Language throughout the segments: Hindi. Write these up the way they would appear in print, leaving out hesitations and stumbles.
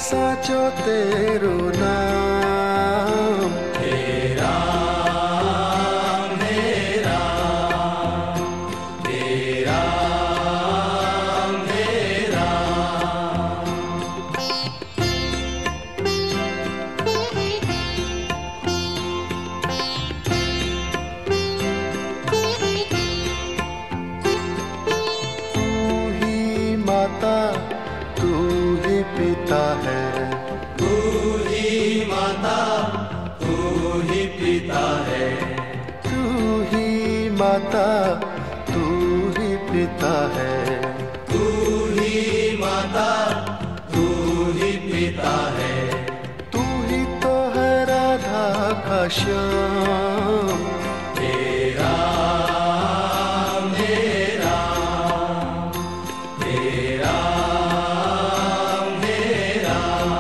साचो तेरो नाम। हे राम हे राम हे राम हे राम। तू ही माता तू ही पिता है, तू ही माता तू ही पिता है, तू ही माता तू ही पिता है, तू ही माता तू ही पिता है। तू ही तो है राधा का श्याम। हे राम हे राम हे राम हे राम।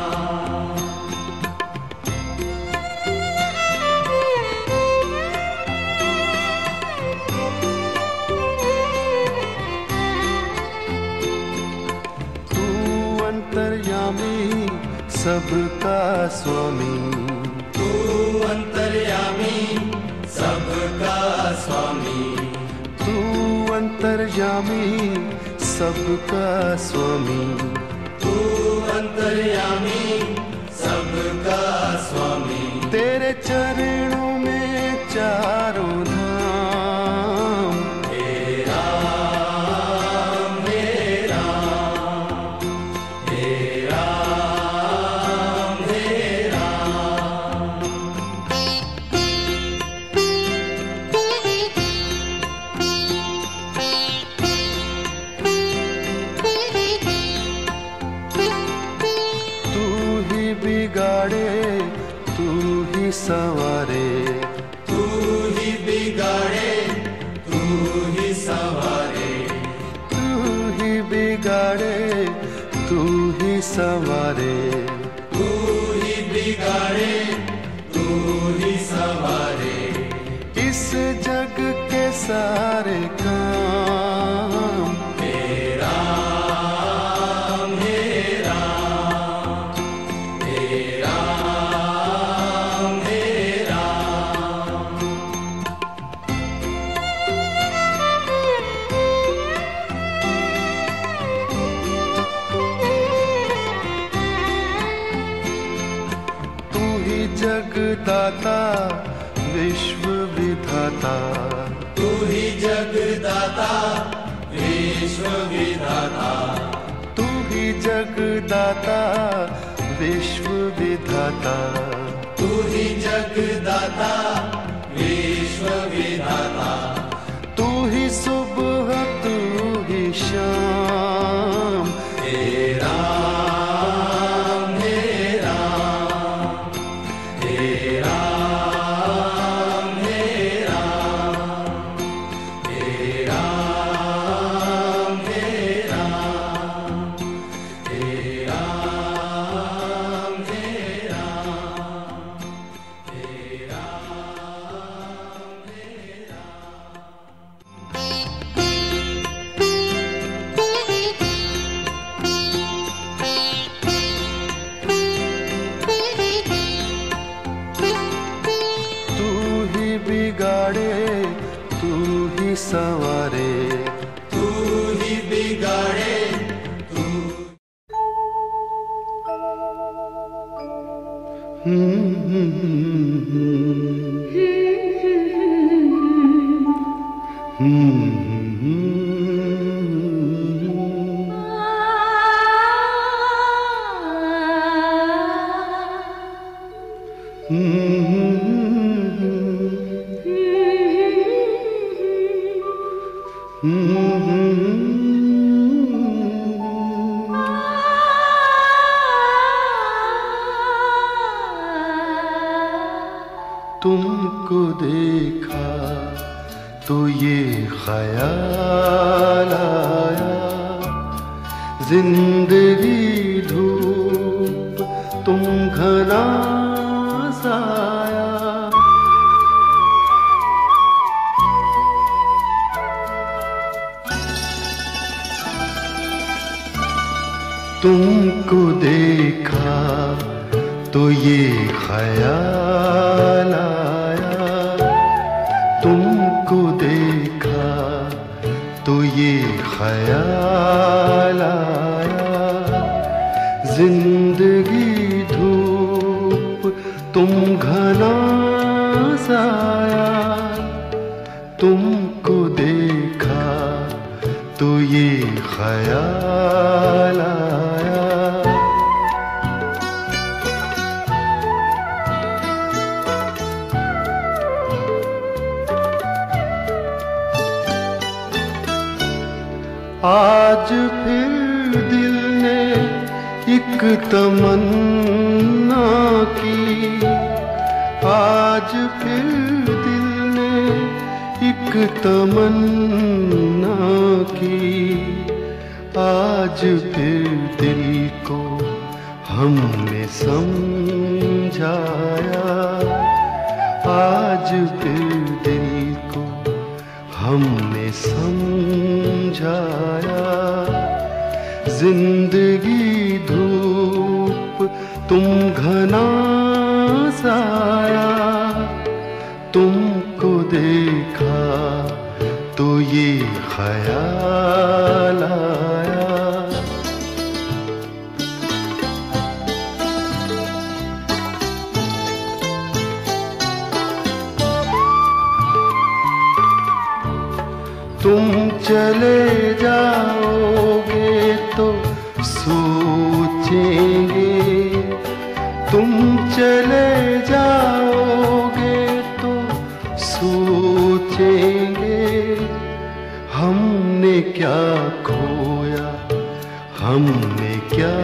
तू अंतर्यामी सबका स्वामी, तू अंतर्यामी सबका स्वामी, तू अंतर्यामी सबका स्वामी। तू अंतर्यामी सबका स्वामी। तेरे चरणों में चारों धाम। हे राम हे राम हे राम हे राम। तू ही बिगाड़े तू ही संवारे, तू ही बिगाड़े तू ही संवारे, तू ही बिगाड़े तू ही संवारे। तू ही बिगाड़े तू ही संवारे। इस जग के सारे काम। हे राम हे राम हे राम हे राम। तू ही जगदाता विश्व विधाता, तू ही जगदाता विश्व विधाता, तू ही जगदाता विश्व विधाता। तू ही जगदाता विश्व विधाता। तू ही सुबह तू ही शाम। हे राम हे राम हे राम हे राम हे राम हे राम हे राम हे राम हे राम हे तू ही बिगाड़े तू ही संवारे, तू ही बिगाड़े तू। तुमको देखा तो ये ख्याल आया, जिंदगी धूप तुम घना साया। तुमको देखा ये ख्याल आया, तुमको देखा तो ये ख्याल आया, जिंदगी धूप तुम घना साया, तुमको देखा तो ये ख्याल आया। आज फिर दिल ने एक तमन्ना की, आज फिर दिल ने एक तमन्ना की, आज फिर दिल को हमने समझाया, आज फिर दिल को हमने समझाया, जिंदगी धूप तुम घना साया, तुमको देखा तो ये ख्याल आया। तुम चले जाओगे तो सोचेंगे, तुम चले जाओगे तो सोचेंगे, हमने क्या खोया हमने क्या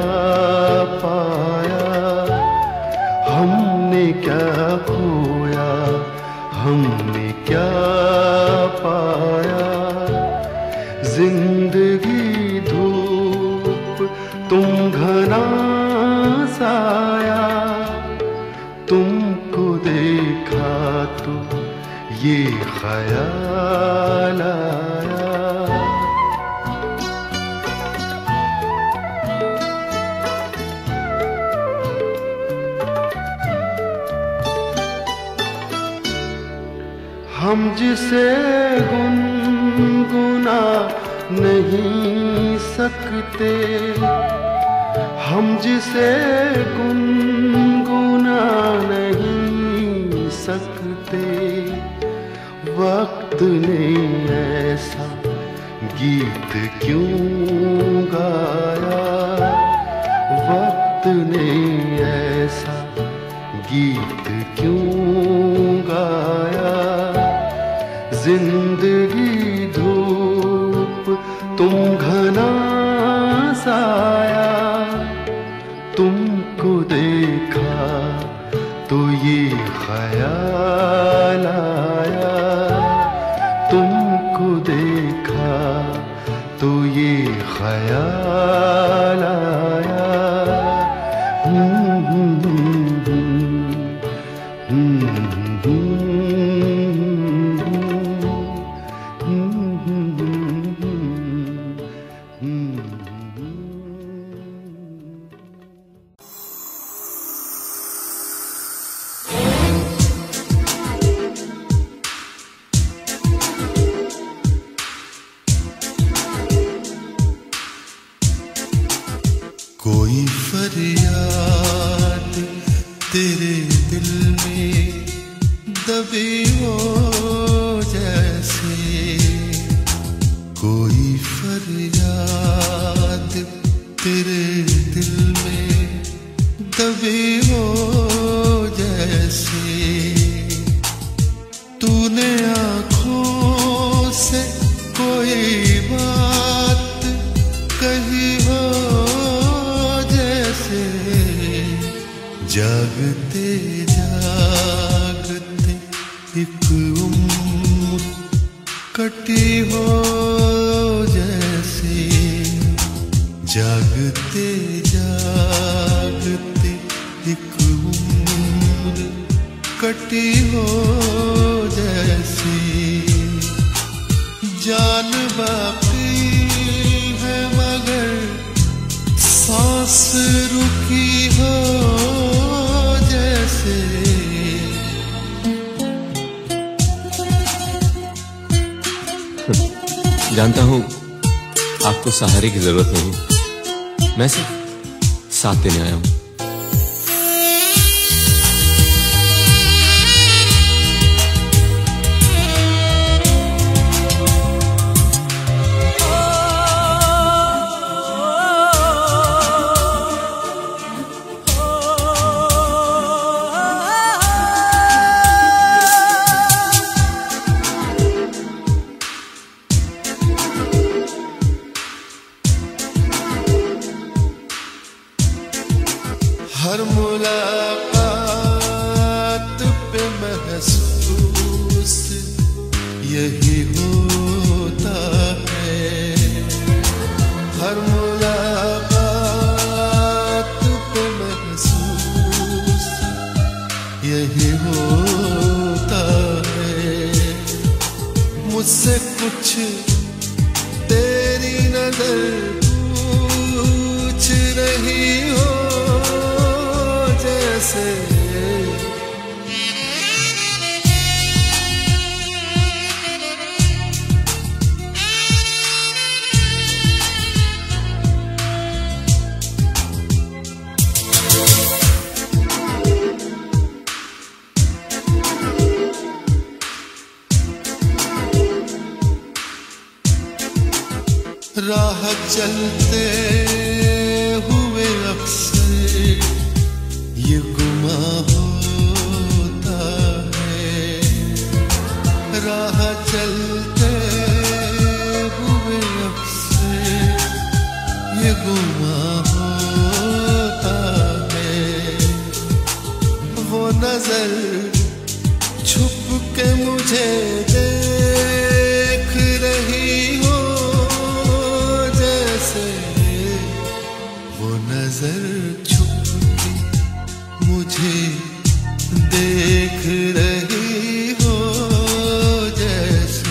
पाया, हमने क्या खोया हमने क्या पाया, जिंदगी धूप तुम घना साया, तुमको देखा तो ये ख्याल आया। हम जिसे गुनगुना नहीं सकते, हम जिसे गुनगुना नहीं सकते, वक्त ने ऐसा गीत क्यों गाया, वक्त ने ऐसा गीत क्यों गाया, जिंदगी धूप तुम घना साया, तुमको देखा तो ये ख्याल आया, तुमको देखा तो ये ख्याल आया। कोई फरियाद तेरे दिल में दबी हो जैसे, कोई फरियाद तेरे दिल में दबी हो जैसे, तूने आँखों से कोई बात कही हो जैसे, जागते जागते एक उम्र कटी हो जैसे, जागते जागते एक उम्र कटी हो जैसे, जान बाकी है मगर सांस रुकी हो जानता हूं आपको सहारे की जरूरत नहीं, मैं सिर्फ साथ देने आया हूं। हर मुलाकात पे महसूस यही होता है, हर मुलाकात पे महसूस यही होता है। मुझसे कुछ तेरी नजर पूछ रही हो जैसे, राह चलते हुए अक्सर ये गुमा होता है, राह चलते हुए अक्सर ये गुमा होता है। वो नजर छुप के मुझे देख रही हो जैसे, वो नजर छुप के मुझे देख रही हो जैसे।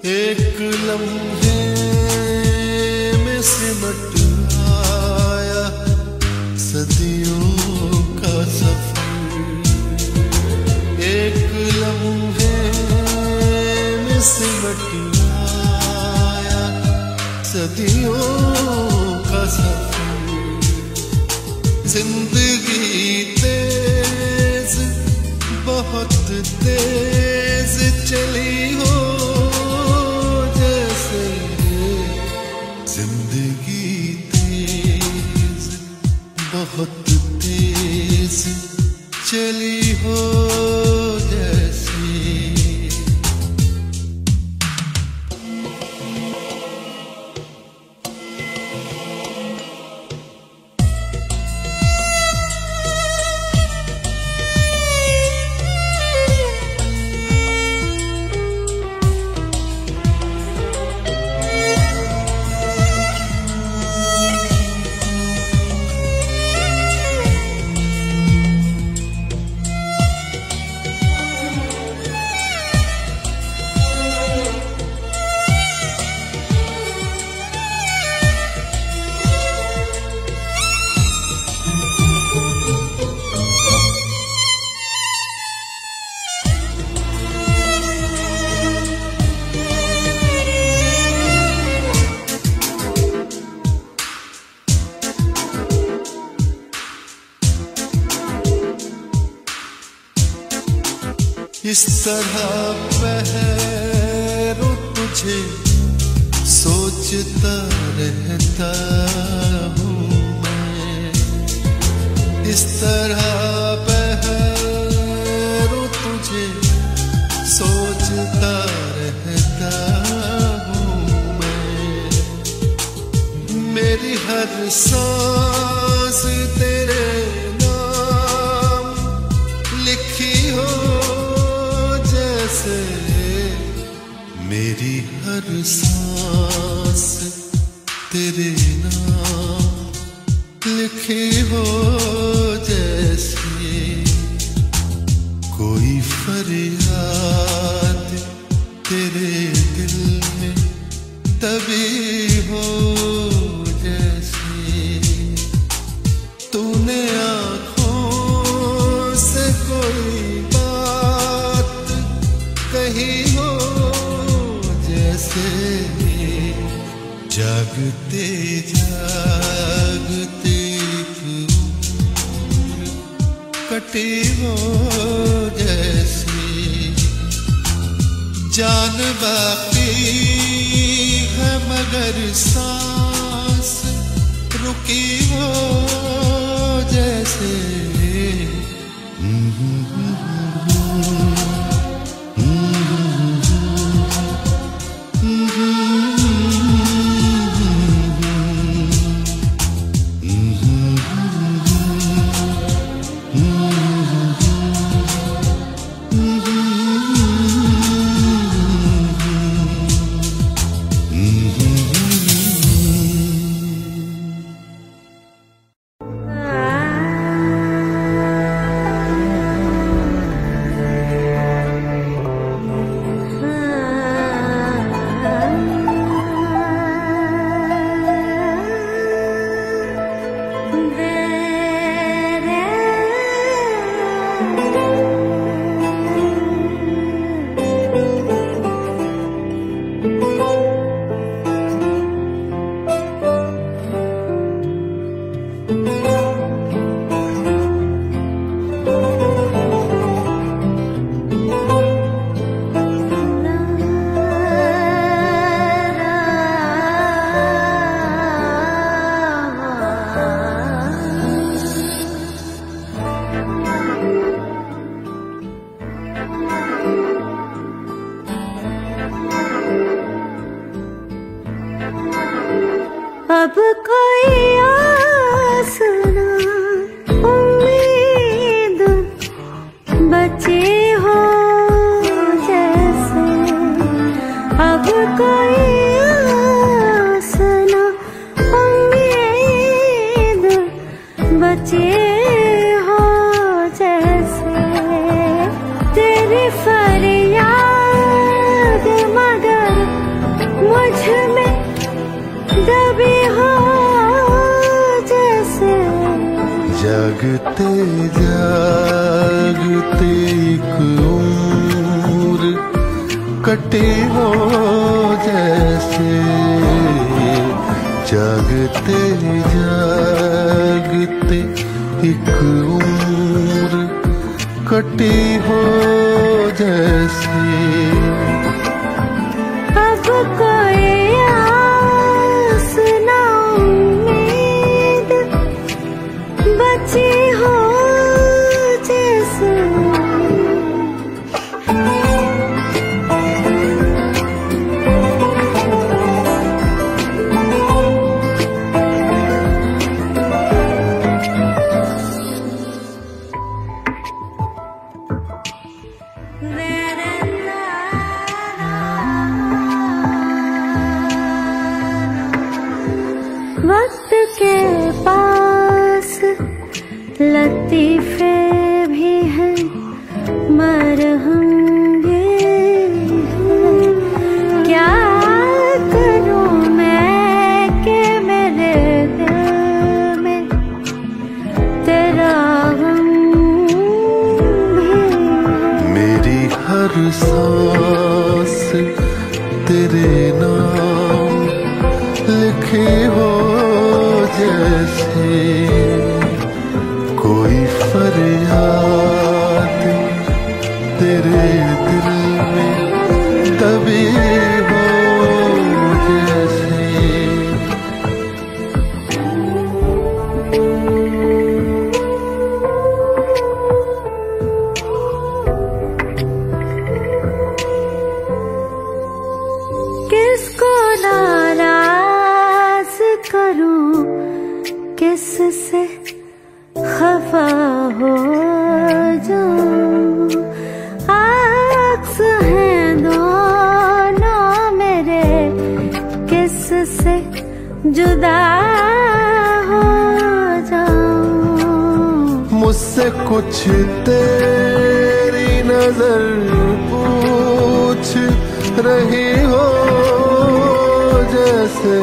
एक लम्हे में सिमट आया सदियों का सफर, एक लम्हे में सिमट आया सदियों का सफर। जिंदगी तेज बहुत तेज चली हो जैसे, जिंदगी तेज बहुत तेज चली हो जैसे। इस तरह पहरो तुझे सोचता रहता हूँ, इस तरह पहरों तुझे सोचता रहता हूँ मैं। मेरी हर सांस तेरे नाम लिखी हो जैसे, मेरी हर सांस तेरे नाम लिखी हो जैसे, कोई फरियाद तेरे दिल में दबी हो जैसे, तूने आँखों से कोई बात कही हो जैसे, जागते जागते कटी हो जैसे, जान बाकी है मगर सांस रुकी हो जैसे। अब कोई आस ना उम्मीद बची हो जैसे, अब कोई आस ना उम्मीद बची हो जैसे, तेरी फरियाद मगर मुझ में दबी हो जैसे, जागते जागते एक उम्र कटी हो जैसे, जागते जागते एक उम्र कटी हो जैसे, अब कोई आस ना उम्मीद बची हो जैसे। वक्त के पास लतीफे भी हैं, मरहम भी हैं, क्या करूं मैं कि मेरे दिल में तेरा गम भी है। मेरी हर सांस तेरे नाम लिखे हो जैसे, कोई फरियाद तेरे दिल में दबी हो जैसे। किससे खफा हो जाऊं, अक्स हैं दोनों मेरे, किससे जुदा हो जाऊं। मुझसे कुछ तेरी नजर पूछ रही हो जैसे,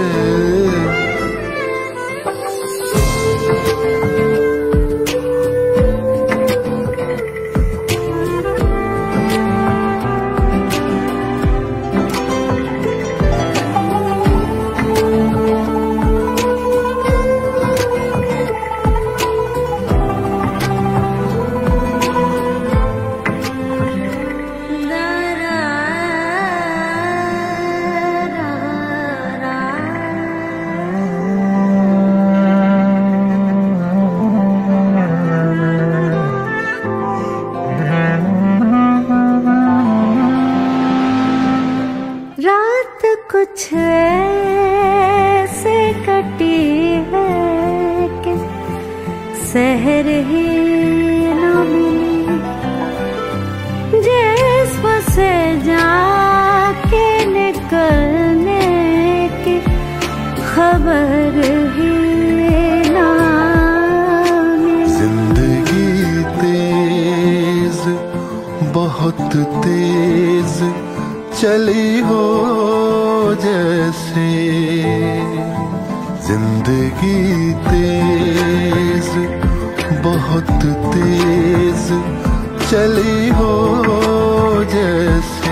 कुछ ऐसे कटी है कि सहर ही न मिली, जिस्म से जाके निकलने की खबर ही न मिली। जिंदगी तेज बहुत तेज चली हो जैसे, जिंदगी तेज बहुत तेज चली हो जैसे।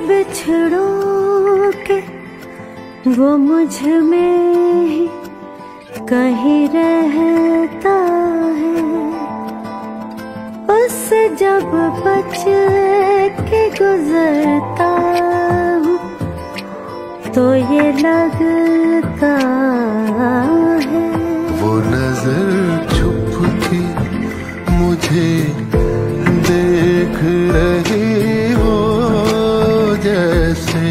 बिछड़ों के वो मुझ में ही कहीं रहता है, उससे जब बच के गुजरता हूँ तो ये लगता है वो नजर छुप के मुझे देख रही हो जैसे।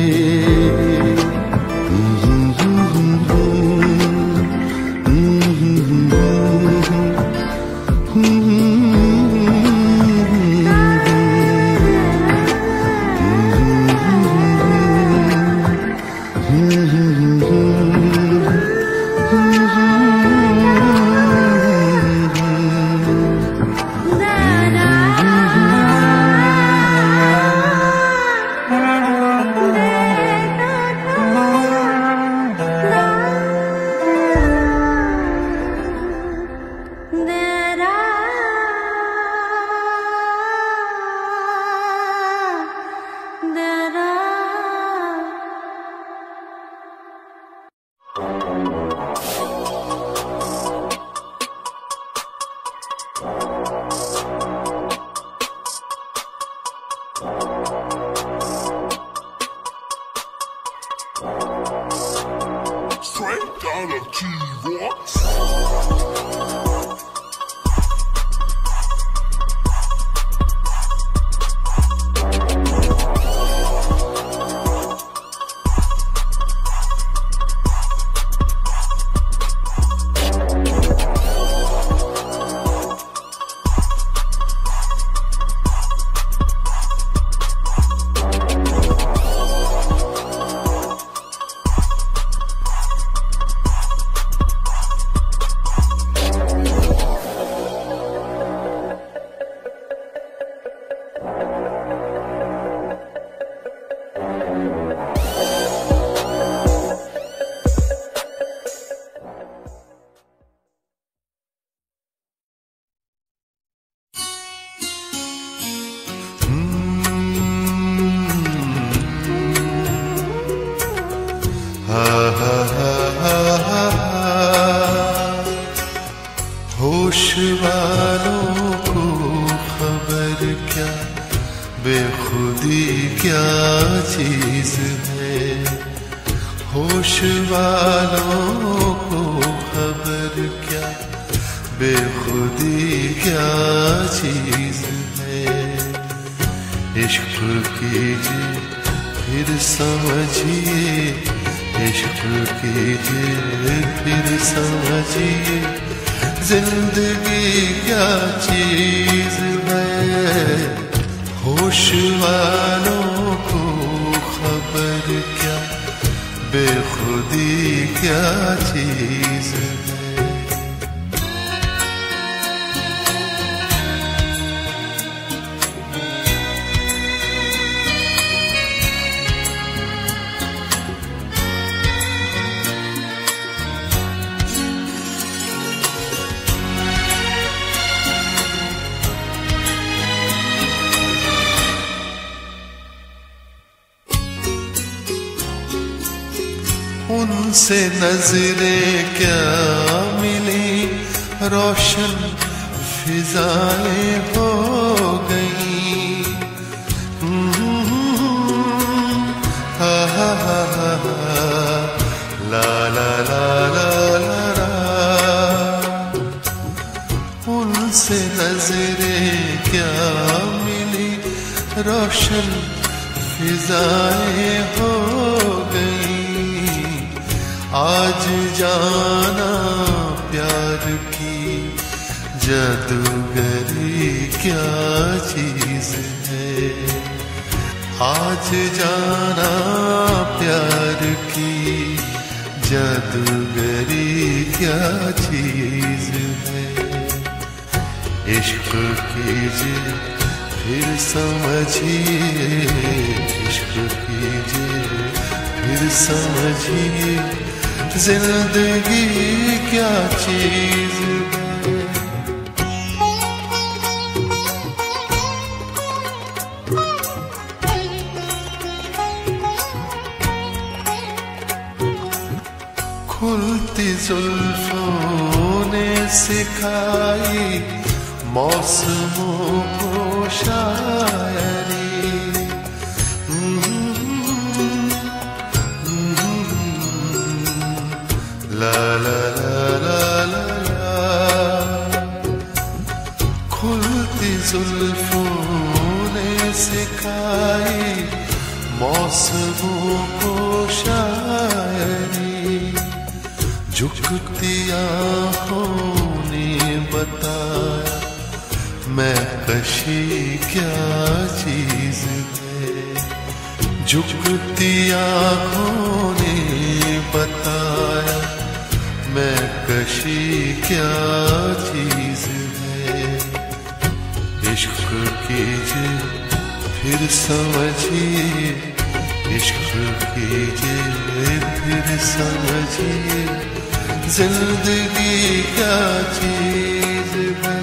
क्या, बेखुदी क्या चीज है। होश वालों को खबर क्या, बेखुदी क्या चीज है। इश्क कीजिए फिर समझिए, इश्क कीजिए फिर समझिए, जिंदगी क्या चीज है। होश वालों को खबर क्या, बेखुदी क्या चीज है। उनसे नजरें क्या मिली, रोशन फिजाएं हो गई। हा हा हा हा, ला ला ला ला ला ला। उनसे नजरें क्या मिली, रोशन फिजाएं हो गई। आज जाना प्यार की जादूगरी क्या चीज है। आज जाना प्यार की जादूगरी क्या चीज है। इश्क कीजिए फिर समझिए, इश्क कीजिए फिर समझिए, जिंदगी क्या चीज है। खुलती जुल्फों ने सिखाई मौसमों को शायरी। ला ला ला ला ला ला। खुलती जुल्फों ने सिखाई मौसमों को शायरी। झुकती आँखों ने बताया मैं कशी क्या चीज है। झुकती आँखों ने बताया मैं कशी क्या चीज है। इश्क कीजिए फिर समझिए, इश्क कीजिए फिर समझिए, जिंदगी क्या चीज है।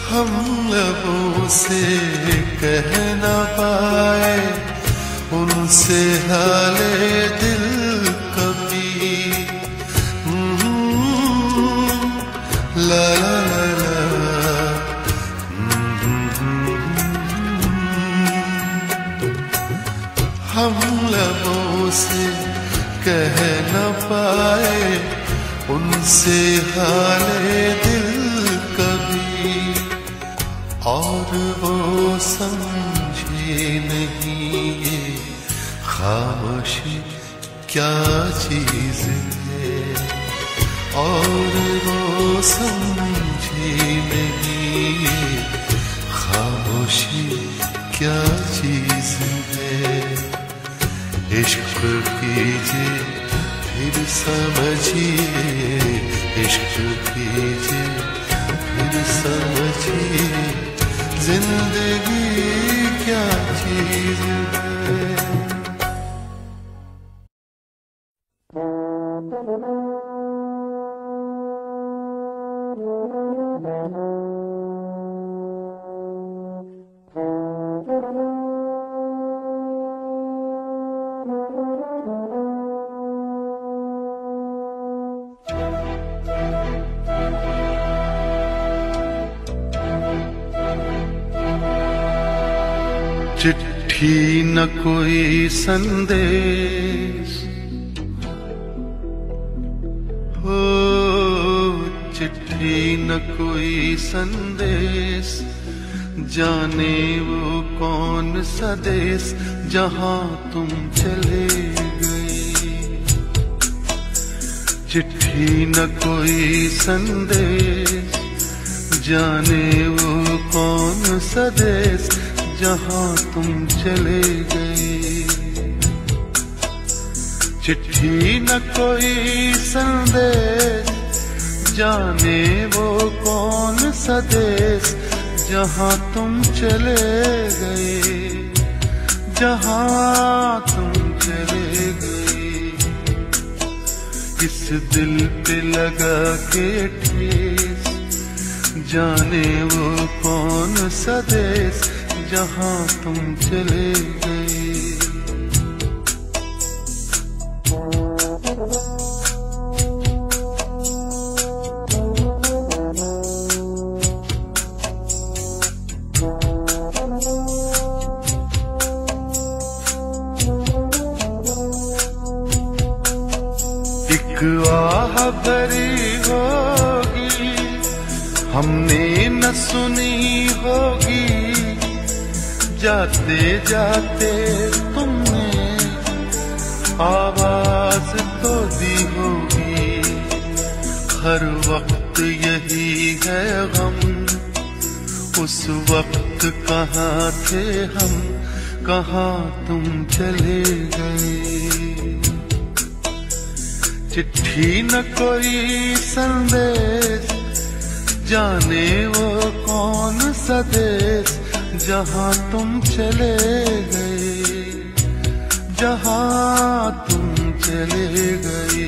हम लबों से कह न पाए उनसे हाले दिल कभी। ला ला ला ला। हम लबों से कह न पाए उनसे हाले दिल कभी। और वो समझे नहीं ये खामोशी क्या चीज है। और वो समझे नहीं ये खामोशी क्या चीज है। इश्क कीजिए फिर समझिए, इश्क कीजिए फिर समझिए, जिंदगी क्या चीज है। चिट्ठी न कोई संदेश, हो चिट्ठी न कोई संदेश, जाने वो कौन सा देश जहां तुम चले गए। चिट्ठी न कोई संदेश, जाने वो कौन सा देश जहां तुम चले गए। चिट्ठी न कोई संदेश, जाने वो कौन सा देश जहां तुम चले गए, जहां तुम चले गए। इस दिल पे लगा के ठेस, जाने वो कौन सा देश जहां तुम चले गए। एक आह भरी होगी, हमने न सुनी होगी, जाते जाते तुमने आवाज तो दी होगी। हर वक्त यही है गम, उस वक्त कहाँ थे हम, कहाँ तुम चले गए। चिट्ठी न कोई संदेश, जाने वो कौन सा देश जहां तुम चले गए, जहां तुम चले गए।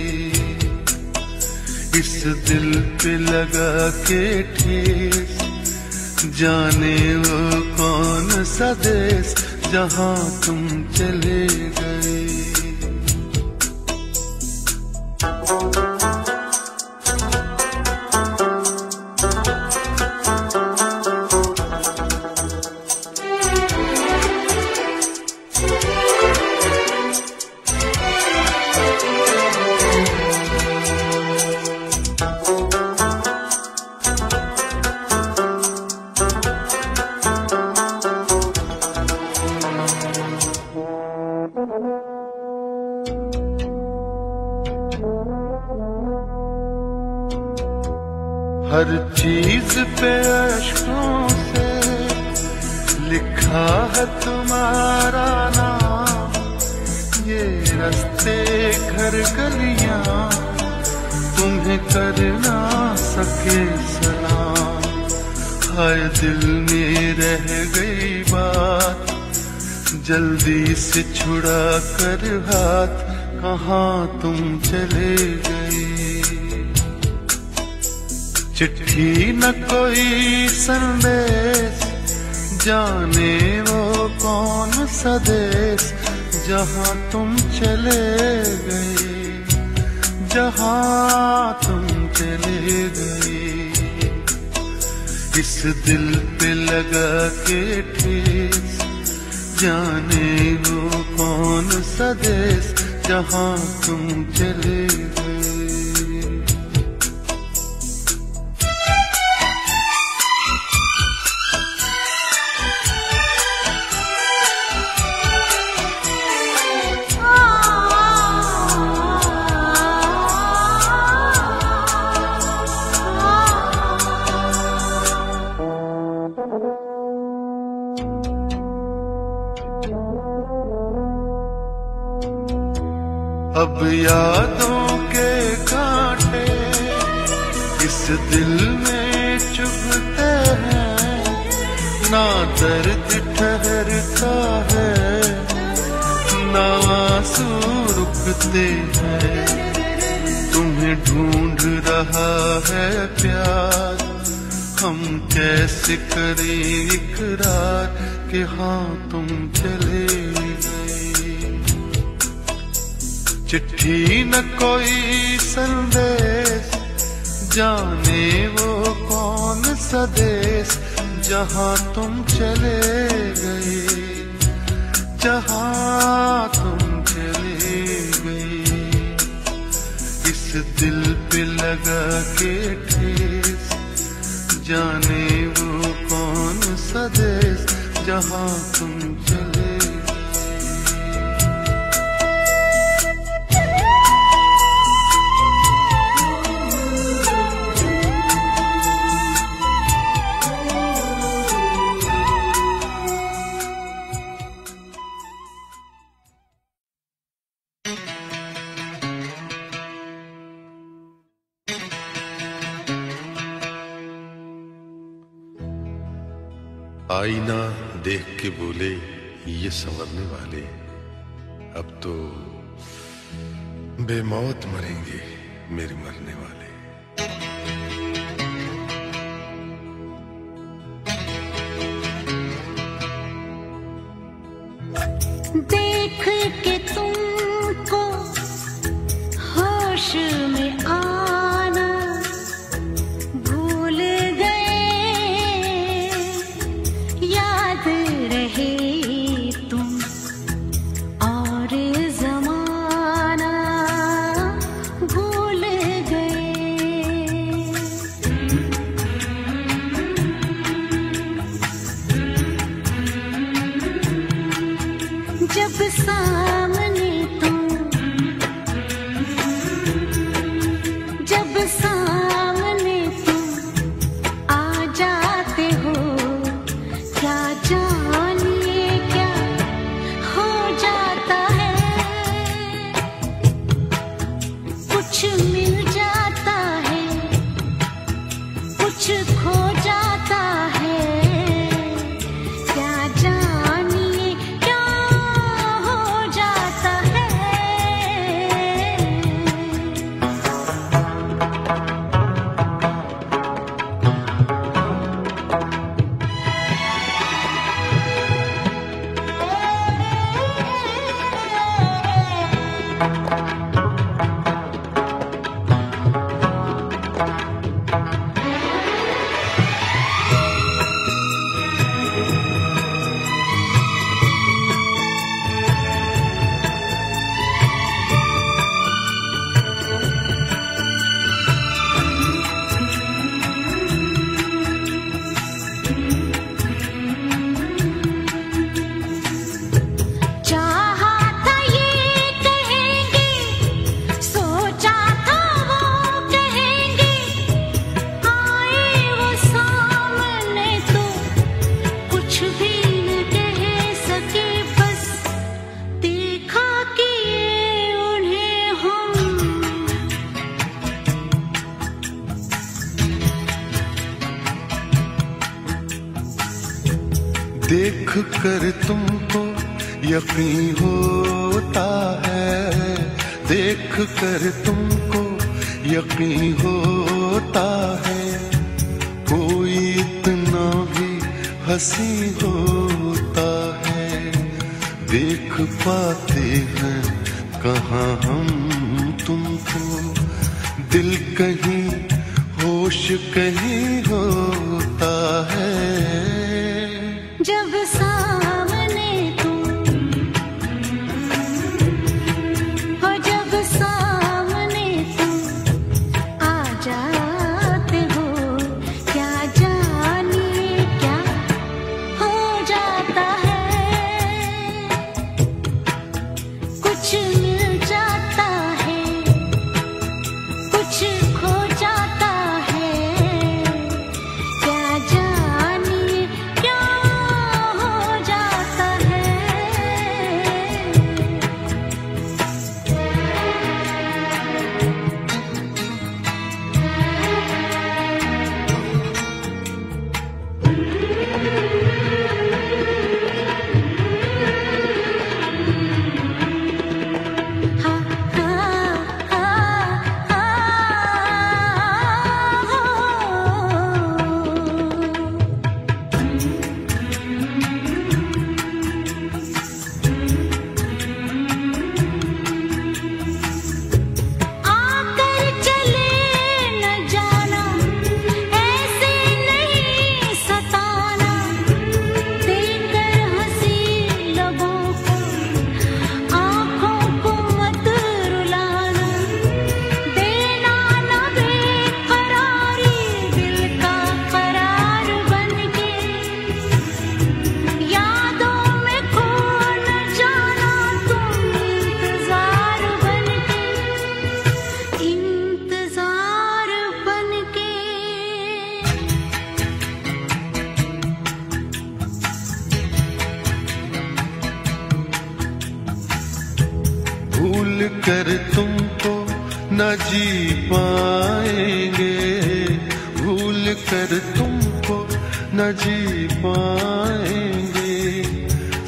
इस दिल पे लगा के ठेस, जाने वो कौन सा देश जहां तुम चले गए। हर चीज पे अश्कों से लिखा है तुम्हारा नाम, ये रास्ते घर गलियां तुम्हें कर ना सके सलाम। हाय दिल में रह गई बात, जल्दी से छुड़ा कर हाथ, कहाँ तुम चले गए। चिट्ठी न कोई संदेश, जाने वो कौन सा देश जहां तुम चले गए, जहां तुम चले गए। इस दिल पे लगा के ठेस, जाने वो कौन सा देश जहां तुम चले गए। अब यादों के कांटे इस दिल में चुभते हैं, ना दर्द ठहरता है, ना आंसू रुकते हैं। तुम्हें ढूंढ रहा है प्यार, हम कैसे करें इकरार कि हाँ तुम चले गए। चिट्ठी न कोई संदेश, जाने वो कौन सा देश जहां तुम चले गए, जहाँ तुम चले गए, इस दिल पे लगा के ठेस, जाने वो कौन सा देश जहाँ तुम चले। आईना देख के बोले ये संवरने वाले, अब तो बेमौत मरेंगे मेरे मरने वाले। देख के तुमको होश में आना भूल गए, याद रहे तुम और जमाना भूल गए। जब सामने तुम, जब सामने तुम आ जाते हो, क्या जानिए क्या हो जाता है। कुछ मिल जाता है, कुछ खो जाता है, क्या जानिए क्या हो जाता है। चाहा था ये कहेंगे, सोचा था वो कहेंगे, आए वो सामने तो कुछ भी न कह सके, बस देखा किए उन्हें हम। देख कर तुमको यकीन होता है, देख कर तुमको यकीन होता है, कोई इतना भी हंसी होता है। देख पाते हैं कहाँ हम तुमको, दिल कहीं होश कहीं होता है। जब सामने तुम हो, जब सामने तुम आ जाते हो, क्या जानिए क्या हो जाता है। कुछ मिल जाता है, कुछ खो जाता है, क्या जानिए क्या हो जाता है। भूल कर तुमको न जी पाएंगे, भूल कर तुमको न जी पाएंगे।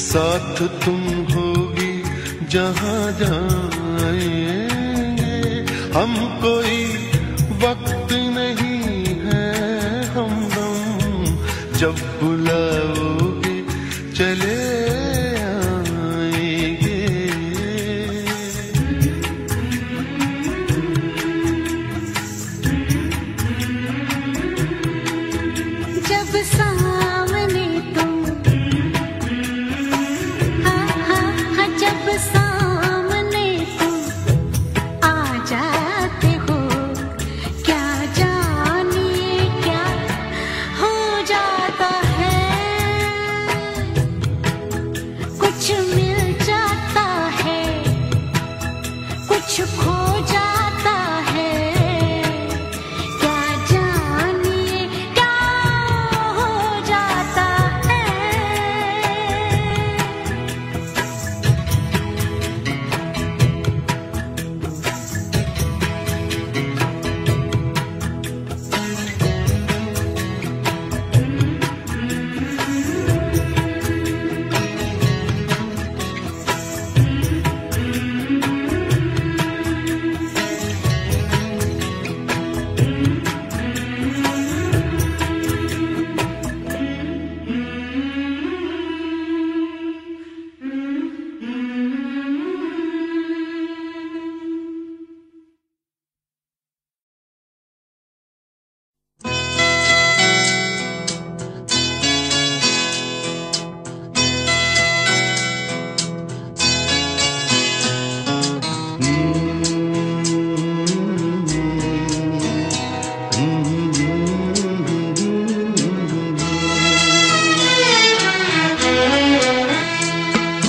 साथ तुम होगी जहाँ जाएंगे, हम कोई वक्त नहीं है हमदम, जब बुलाओगे चले आएंगे। जब सामने तुम जब सामने तुम आ जाते हो, क्या जानिए क्या हो जाता है। कुछ मिल जाता है, कुछ खो जाता है, क्या जानिए क्या हो जाता है।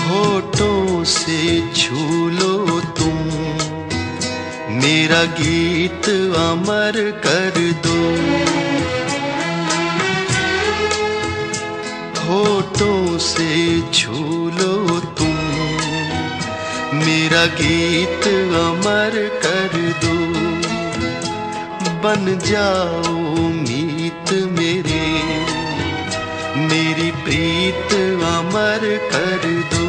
होठों से छू लो तुम, मेरा गीत अमर कर दो। होठों से छू लो तुम, मेरा गीत अमर कर दो। बन जाओ मीत मेरे, मेरी प्रीत अमर कर दो।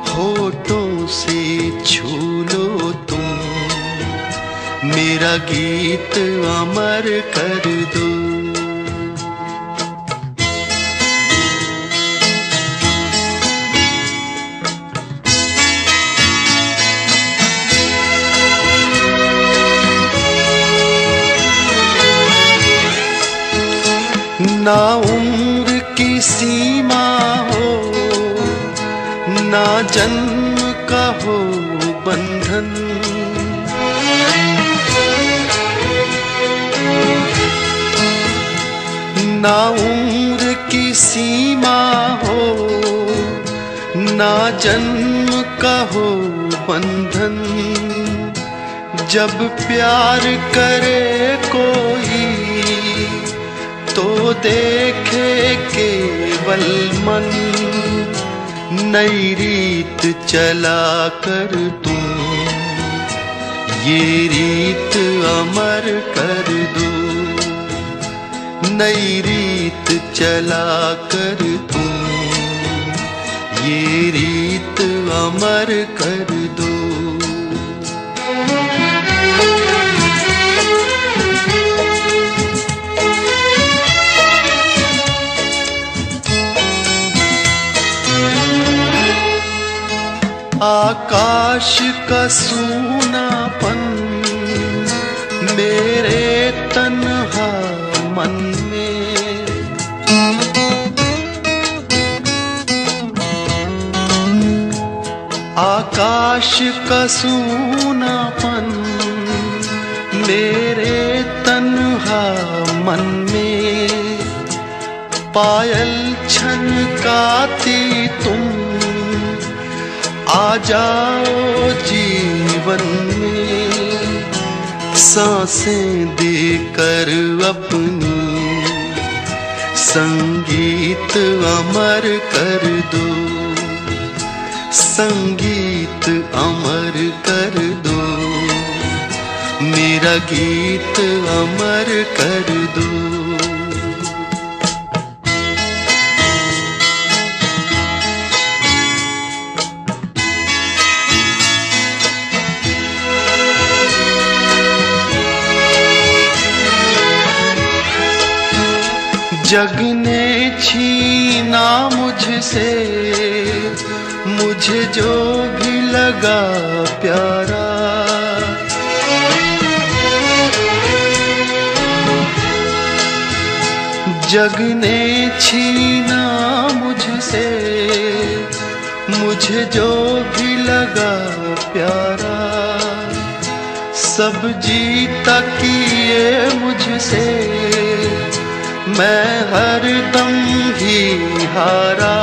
होठों से छू लो तुम, मेरा गीत अमर कर दो। ना उम्र की सीमा हो, ना जन्म का हो बंधन। ना उम्र की सीमा हो, ना जन्म का हो बंधन। जब प्यार करे कोई तो देखे केवल मन, नई रीत चला कर तुम ये रीत अमर कर दो। नई रीत चला कर तुम ये रीत अमर कर दो। आकाश का सूनापन मेरे तन्हा मन में, आकाश का सूनापन मेरे तन्हा मन में। पायल छनकाती तुम आ जाओ जीवन में, सांसें देकर अपनी संगीत अमर कर दो। संगीत मेरा गीत अमर कर दो। जग ने छीना मुझसे मुझे जो भी लगा प्यारा, जग ने छीना मुझसे मुझे जो भी लगा प्यारा, सब जीता किए मुझसे मैं हर दम ही हारा।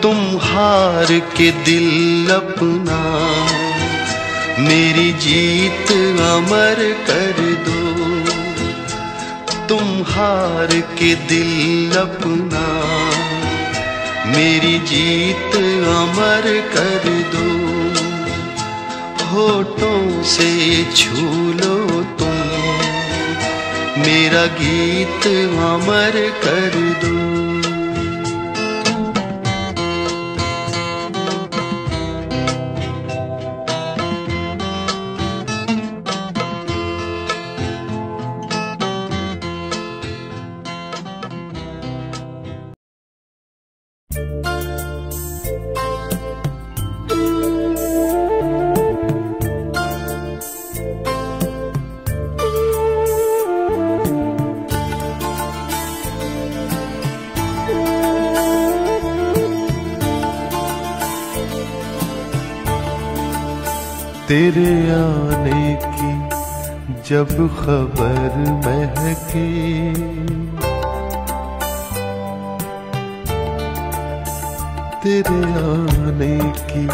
तुम हार के दिल अपना मेरी जीत अमर कर दो। तुम हार के दिल अपना मेरी जीत अमर कर दो। होठों से छू लो तुम मेरा गीत अमर कर दो। तेरे आने की जब खबर महकी, तेरे आने की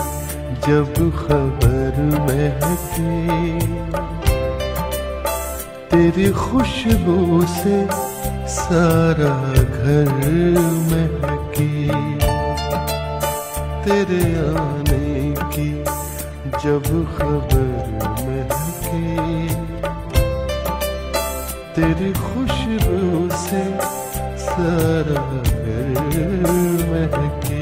जब खबर महकी, तेरी खुशबू से सारा घर महकी। तेरे आने की जब खबर महकी, तेरी खुशबू से सारा घर महकी।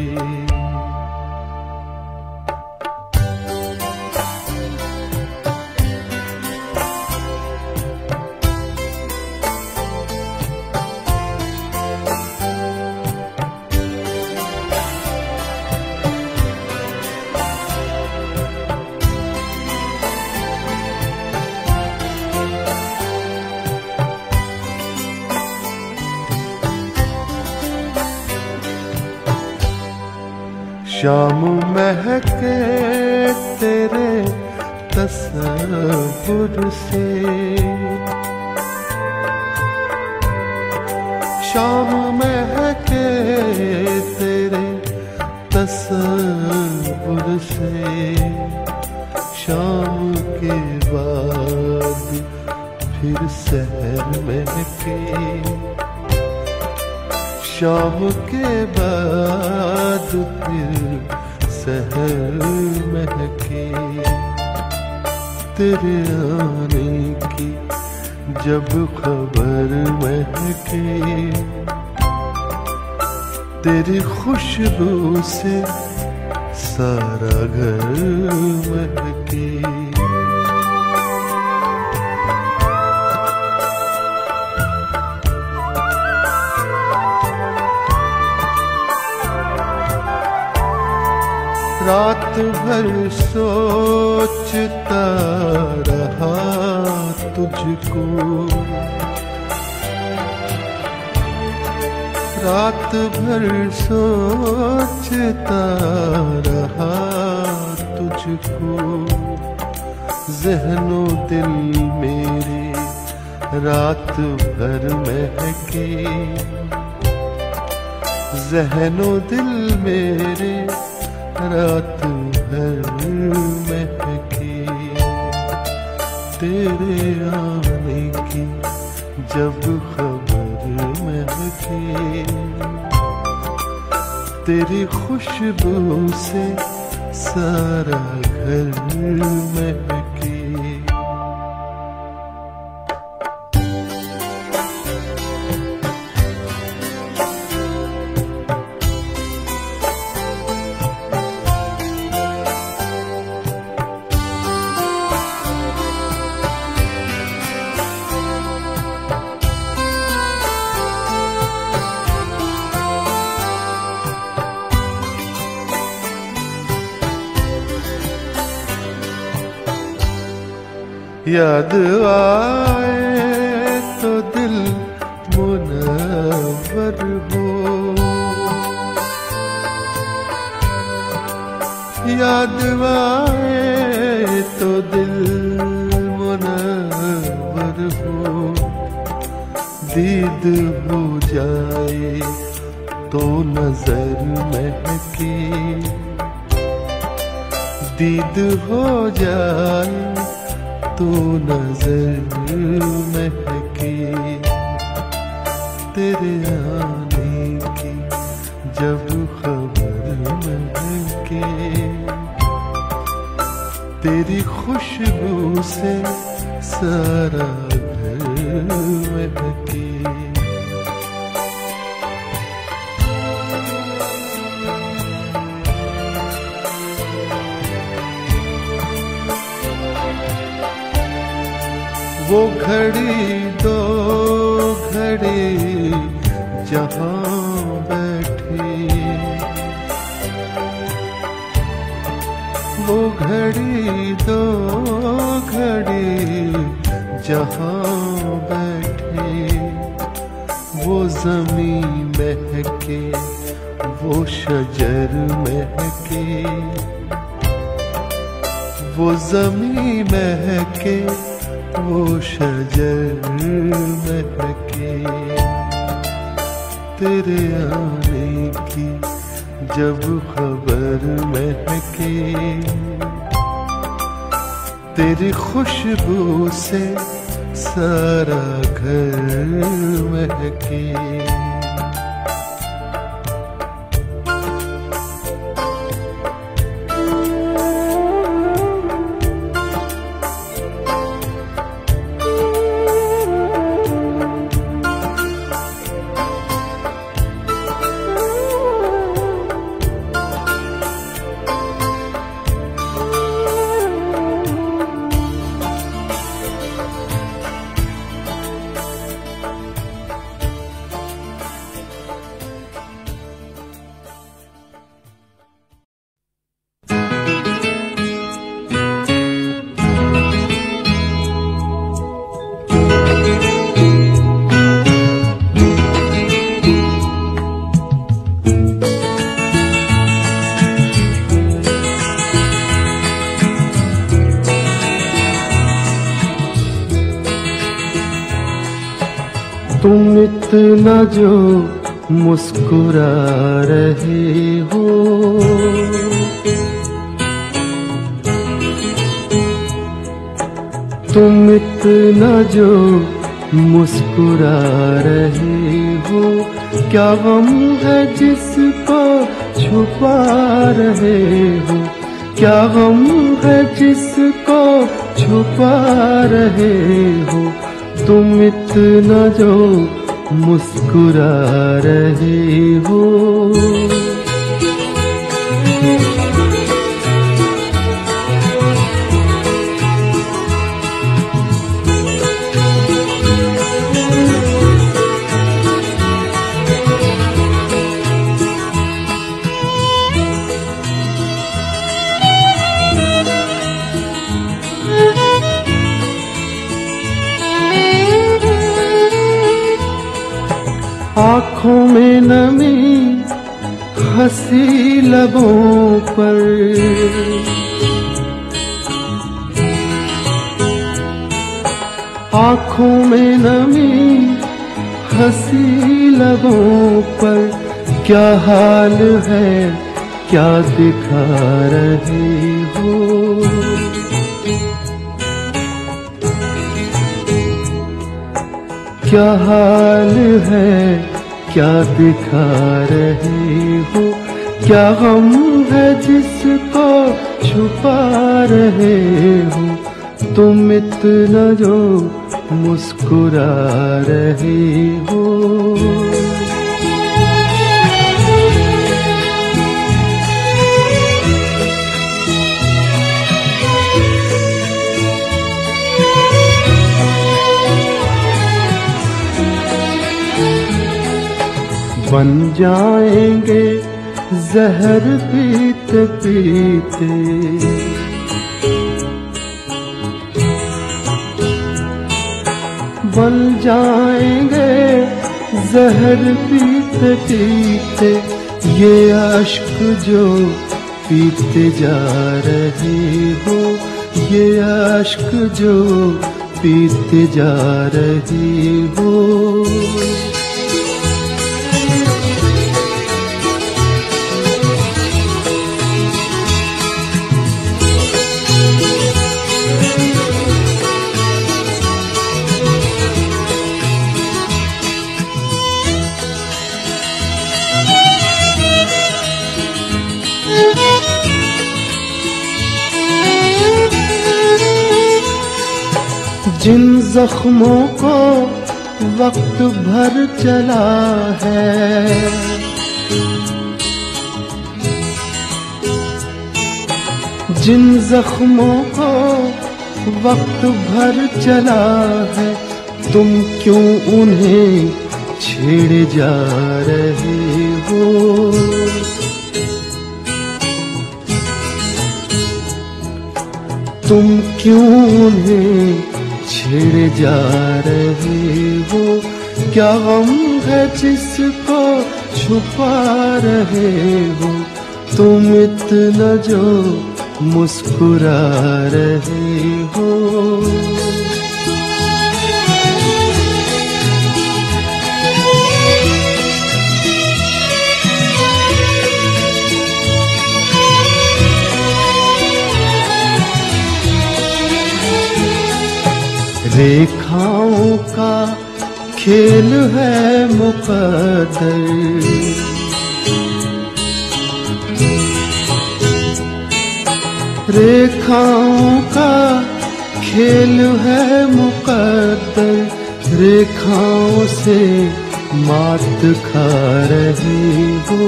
शाम महके तेरे तस्वुर से, शाम महके तेरे तस्वुर से, शाम के बाद फिर सहर महके, शाम के बाद फिर सहर महके। तेरे आने की जब खबर महके, तेरी खुशबू से सारा घर महके। रात भर सोचता रहा तुझको, रात भर सोचता रहा तुझको। ज़हनो दिल मेरे रात भर महके, ज़हनो दिल मेरे रात भर महके। तेरे आने की जब खबर महके, तेरी खुशबू से सारा घर महके। याद आए तो दिल मुनव्वर हो, याद आए तो दिल मुनव्वर हो, दीद हो जाए तो नजर महके, दीद हो जाए तो नजर महके, तेरे आने की जब खबर महके, तेरी खुशबू से सारा घर महके। वो घड़ी दो घड़ी जहाँ बैठे, वो घड़ी दो घड़ी जहाँ बैठे, वो ज़मीं महके वो शजर महके, वो ज़मीं महके वो शजर महके, तेरे आने की जब खबर महके, तेरी खुशबू से सारा घर महके। तुम इतना जो मुस्कुरा रहे हो, तुम इतना जो मुस्कुरा रहे हो, क्या गम है जिसको छुपा रहे हो, क्या गम है जिसको छुपा रहे हो, तुम इतना जो मुस्कुरा रहे हो। आँखों में नमी हंसी लबों पर, आँखों में नमी हंसी लबों पर, क्या हाल है क्या दिखा रहे हो, क्या हाल है क्या दिखा रहे हो, क्या गम है जिसको छुपा रहे हो, तुम इतना जो मुस्कुरा रहे हो। बन जाएंगे जहर पीते पीते, पल जाएंगे जहर पीते पीते, ये अश्क जो पीते जा रहे हो, ये अश्क जो पीते जा रहे हो। जिन जख्मों को वक्त भर चला है, जिन जख्मों को वक्त भर चला है, तुम क्यों उन्हें छेड़े जा रहे हो। तुम क्यों उन्हें छेड़े जा रहे हो। क्या गम है जिसको छुपा रहे हो, तुम इतना जो मुस्कुरा रहे हो। रेखाओं का खेल है मुकद्दर, रेखाओं का खेल है मुकद्दर, रेखाओं से मात खा रहे हो।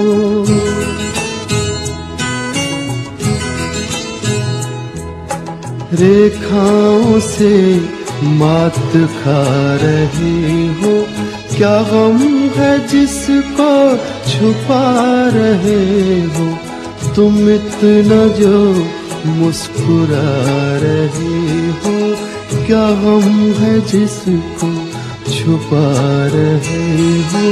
रेखाओं से मात खा रहे हो। क्या गम है जिसको छुपा रहे हो, तुम इतना जो मुस्कुरा रहे हो। क्या गम है जिसको छुपा रहे हो।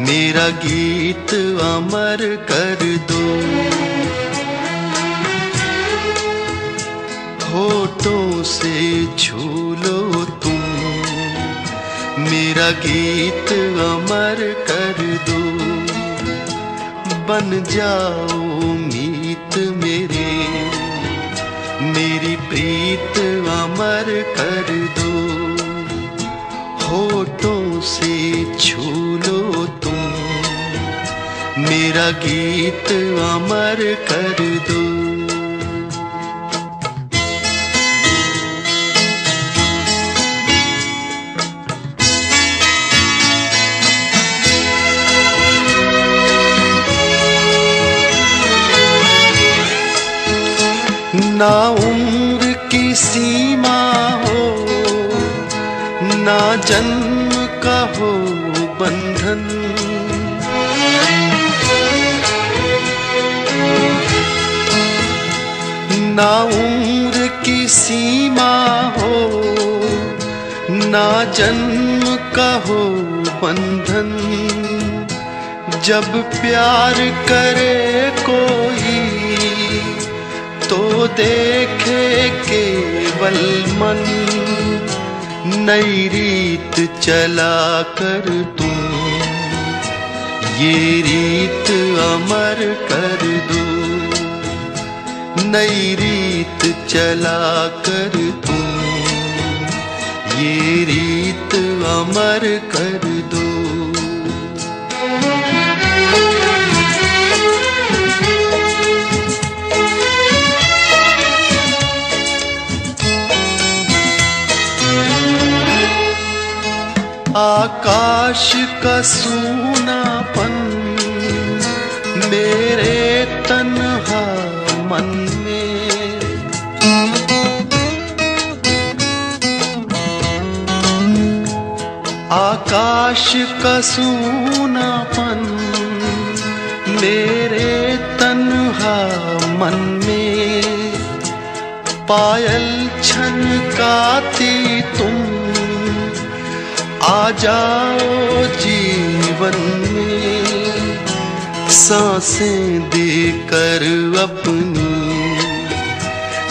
मेरा गीत अमर कर दो, होठों से छू लो तुम, मेरा गीत अमर कर दो। बन जाओ मीत मेरे, मेरी प्रीत अमर कर दो। होठों से छू लो तुम, मेरा गीत अमर कर दो। ना उम्र की सीमा हो, ना जन्म का हो बंधन, ना उम्र की सीमा हो, ना जन्म का हो बंधन। जब प्यार करे कोई तो देखे केवल मन, नई रीत चला कर तुम, ये रीत अमर कर दो। नई रीत चला कर तुम, ये रीत अमर कर दो। आकाश का सूनापन मेरे तन्हा मन में, आकाश का सूनापन मेरे तन्हा मन में, पायल छनकाती तुम आ जाओ जीवन में, सांसें देकर अपनी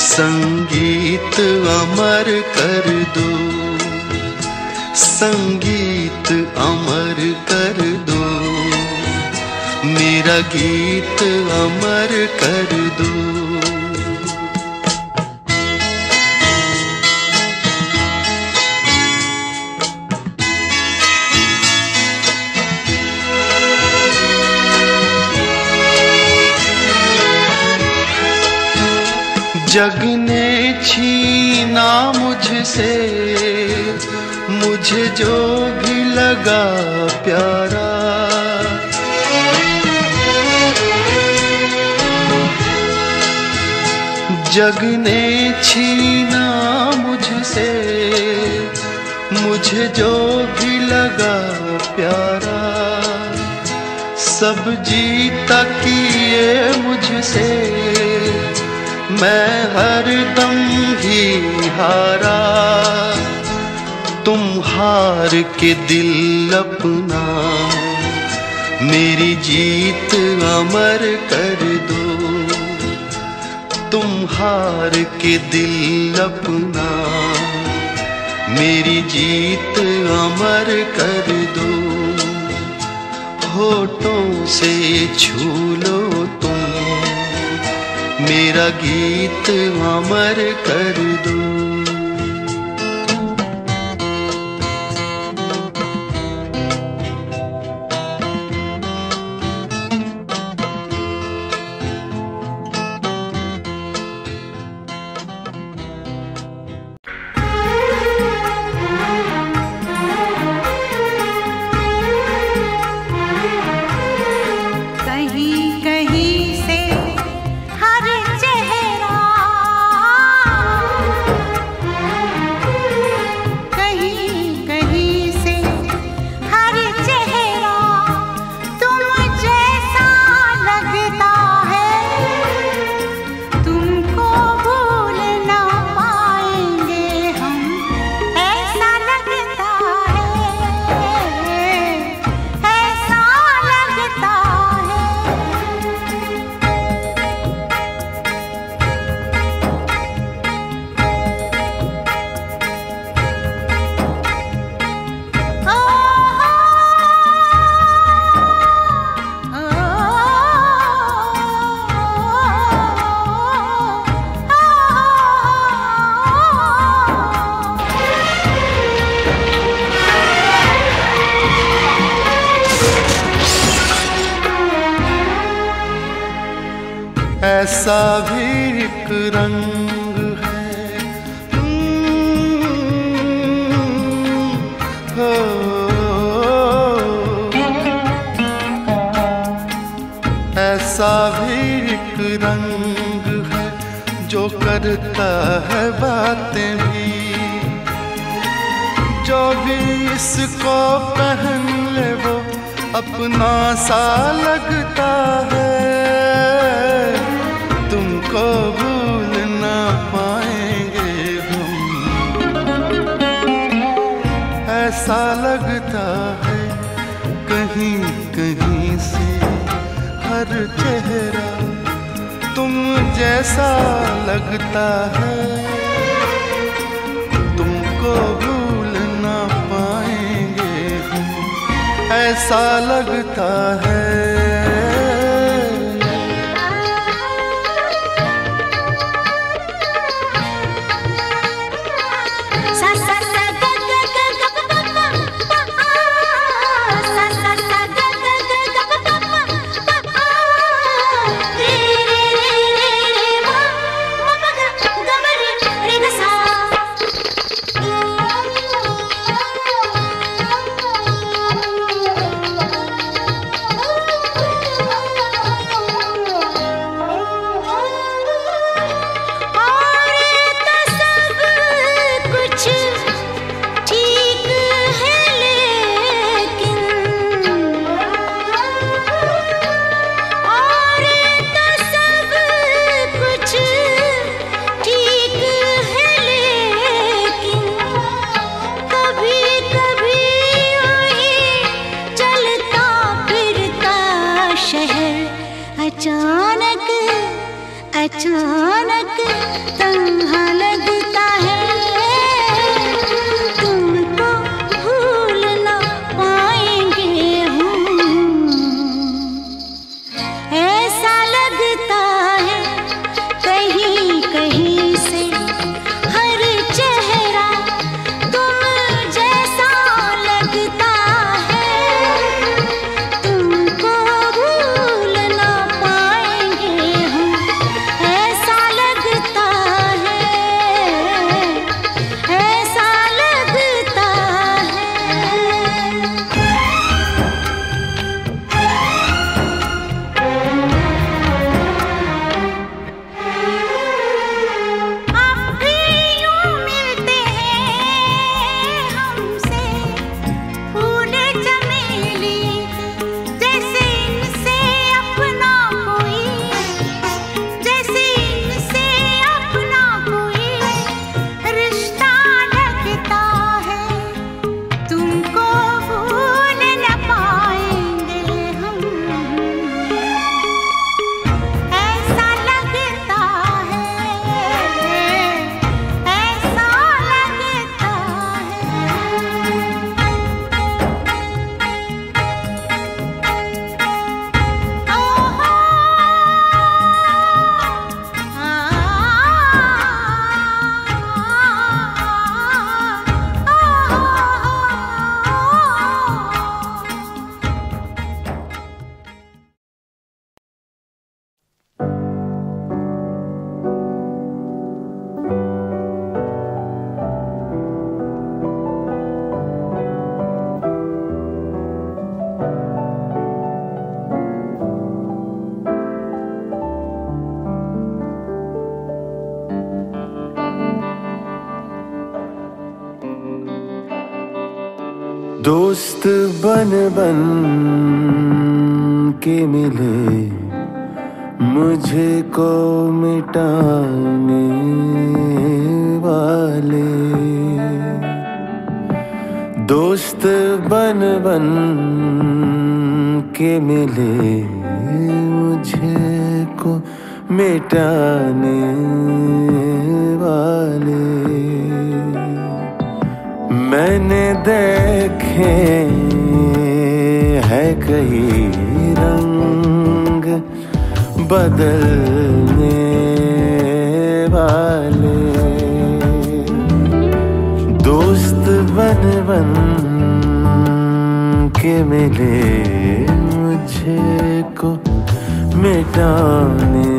संगीत अमर कर दो, संगीत अमर कर दो, मेरा गीत अमर कर दो। जग ने छीना मुझसे मुझे जो भी लगा प्यारा, जग ने छीना मुझसे मुझे जो भी लगा प्यारा, सब जीता किए मुझसे मैं हरदम ही हारा, तुम हार के दिल अपना मेरी जीत अमर कर दो, तुम हार के दिल अपना मेरी जीत अमर कर दो, होठों से छू लो तुम मेरा गीत अमर कर दो। ऐसा भी एक रंग है हो, ऐसा भी एक रंग है जो करता है बातें भी, जो भी इसको पहन ले वो अपना सा लगता है, तुमको भूल ना पाएंगे हम, ऐसा लगता है कहीं कहीं से हर चेहरा तुम जैसा लगता है, तुमको भूल ना पाएंगे हम, ऐसा लगता है। दोस्त बन बन के मिले मुझे को मिटाने वाले। दोस्त बन बन के मिले मुझे को मिटाने वाले। मैंने देखे है कई रंग बदलने वाले। दोस्त बन बन के मिले मुझे को मिटाने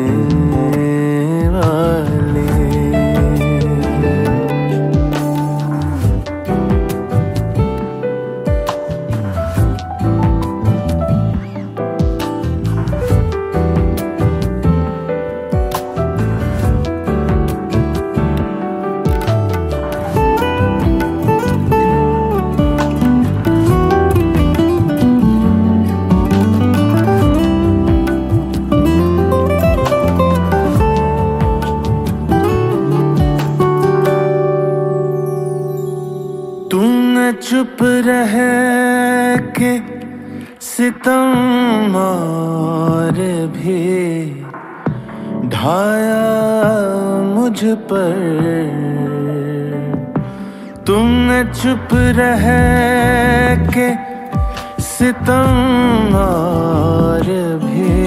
वाले। चुप रह के सितम और भी ढाया मुझ पर। तुमने चुप रह के सितम और भी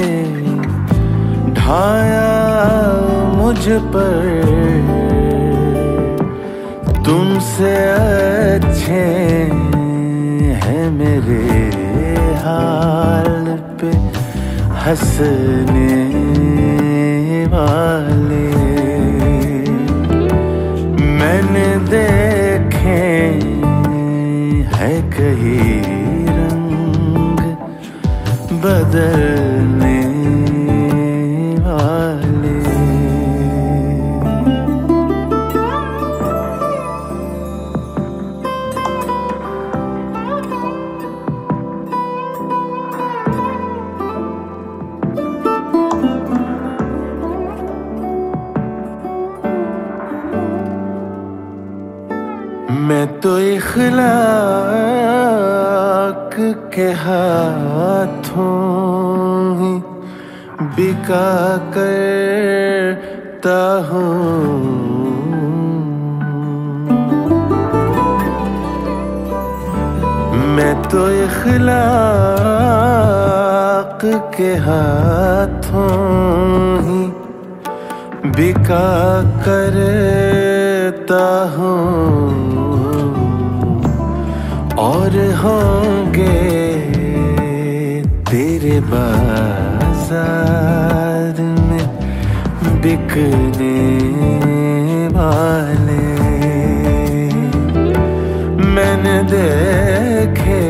ढाया मुझ पर। तुमसे अच्छे हैं मेरे हाल पे हंसने वाले। मैंने देखे है कई रंग बदलने वाले। मैं तो इखलाक के हाथों ही बिका करता हूँ। मैं तो इखलाक के हाथों ही बिका करता हूँ। और होंगे तेरे बाजार में बिकने वाले। मैंने देखे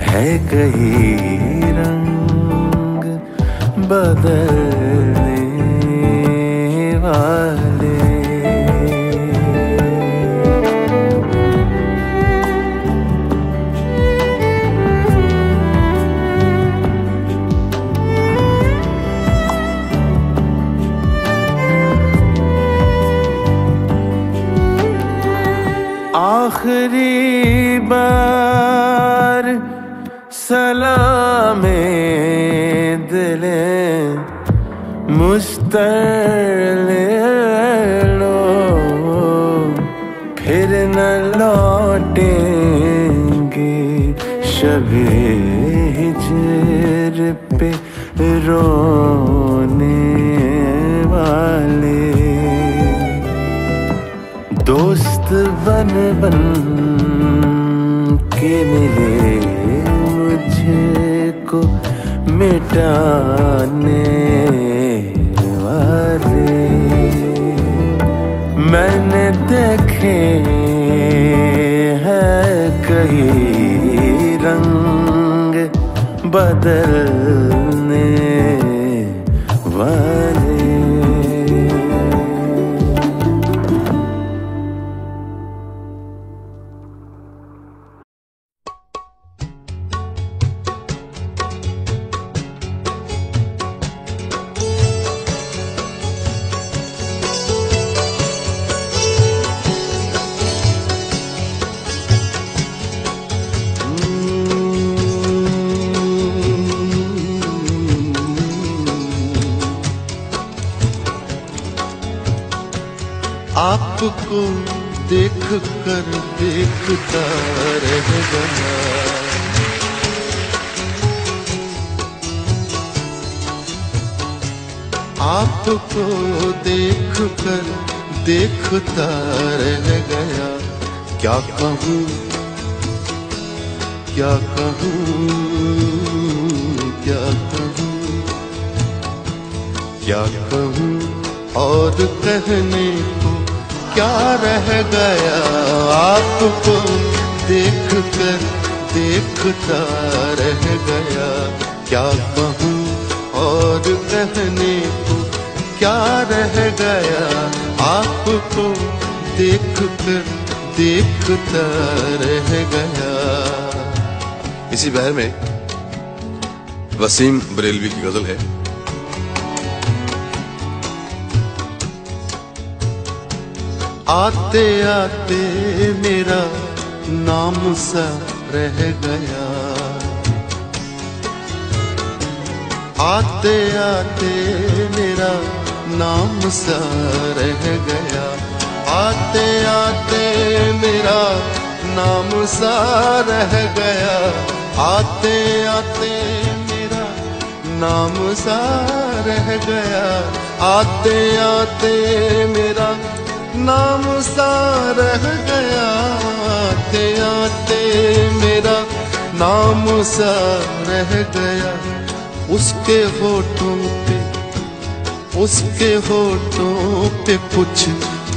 है कई रंग बदलने वाले। आखिरी बार सलामे दिले मुस्तले लो। फिर न लौटेंगे शबे हिजर पे रोने वाले। दोस्त बन बन के मिले मुझे को मिटाने वाले। मैंने देखे हैं कई रंग बदलने वाले। आपको देख कर देखता रह गया। आपको देख कर देखता रह गया। क्या कहूँ क्या कहूँ क्या कहूँ क्या कहूँ और कहने को क्या रह गया। आपको देख कर देखता रह गया। क्या कहूँ और कहने को क्या रह गया। आपको देख कर देखता रह गया। इसी बहर में वसीम बरेलवी की गजल है। आते आते मेरा नाम सा रह गया। आते आते मेरा नाम सा रह गया। आते आते मेरा नाम सा रह गया। आते आते मेरा नाम सा रह गया। आते आते मेरा नाम सा रह गया। आते आते मेरा नाम सा रह गया। उसके होठों पे कुछ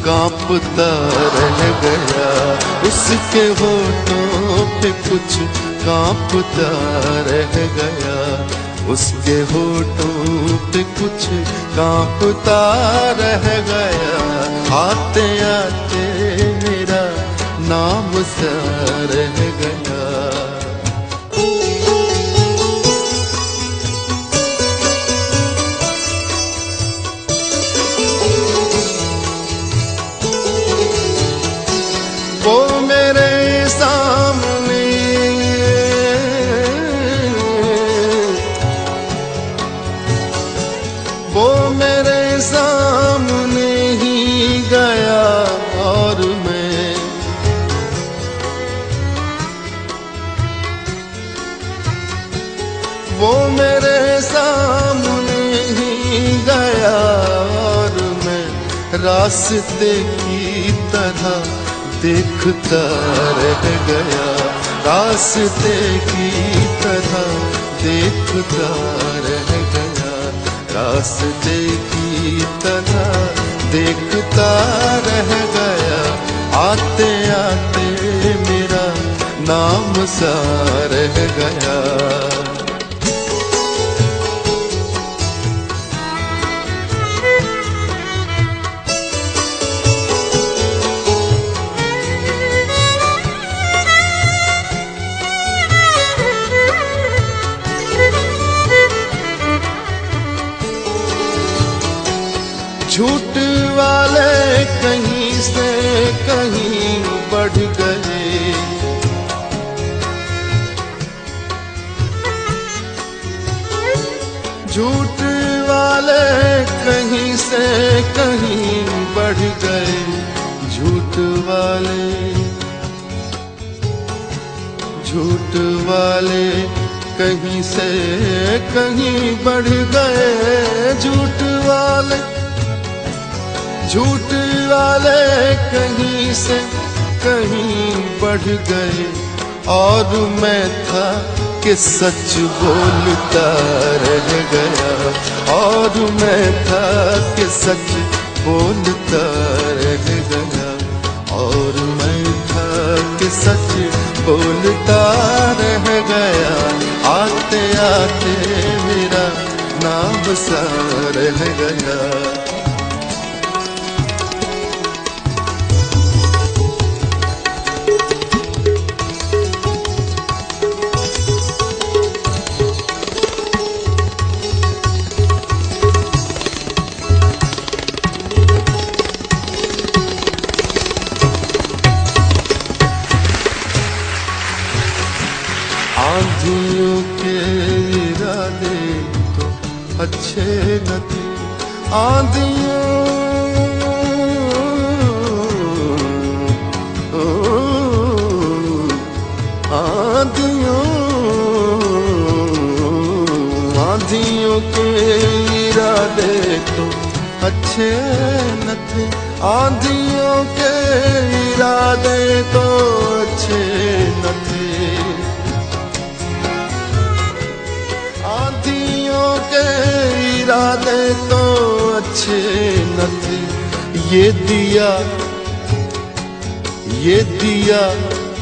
कांपता रह गया। उसके होठों पे कुछ कांपता रह गया। उसके होठों पे कुछ कांपता रह गया। आते आते मेरा नाम सा रह गया। वो मेरे सामने वो मेरे सामने ही गया और मैं वो मेरे सामने ही गया और मैं रास्ते की तरह देखता रह गया। रास्ते की तरह देखता रह गया। रास्ते की तरह देखता रह गया। आते आते मेरा नाम सा रह गया। झूठ वाले कहीं से कहीं बढ़ गए। झूठ वाले कहीं से कहीं बढ़ गए। झूठ वाले कहीं से कहीं बढ़ गए। झूठ वाले कहीं से कहीं बढ़ गए। और मैं था कि सच बोलता रह गया। और मैं था कि सच बोलता रह गया। और मैं था कि सच बोलता रह गया। आते आते मेरा नाम सा रह गया। आंधियों के इरादे तो अच्छे न थे। आंधियों अच्छे न थे, आंधियों के इरादे तो अच्छे न थे, आंधियों के इरादे तो अच्छे न थे। ये दिया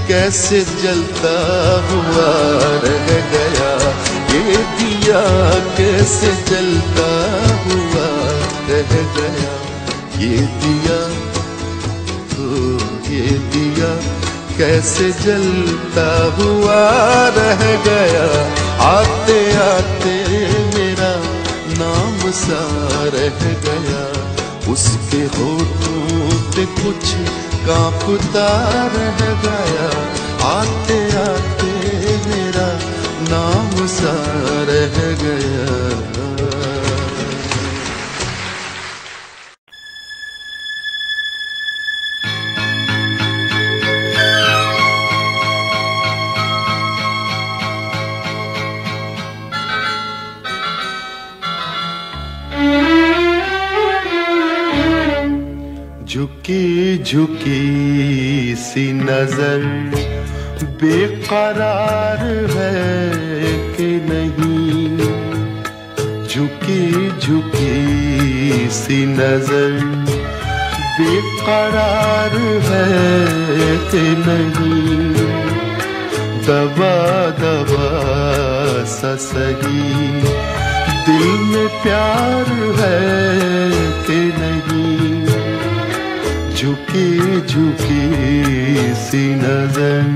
कैसे जलता हुआ रह गया, ये दिया कैसे जलता हुआ रह गया, ये दिया ये दिया कैसे जलता हुआ रह गया, आते आते मेरा नाम सा रह गया, उसके होठों पे कुछ कांपता रह गया, आते आते मेरा नाम सा रह गया। झुकी झुकी सी नजर बेकरार है कि नहीं, झुकी झुकी सी नजर बेकरार है कि नहीं, दबा दबा सा सही दिल में प्यार है कि नहीं, झुकी झुकी सी नजर।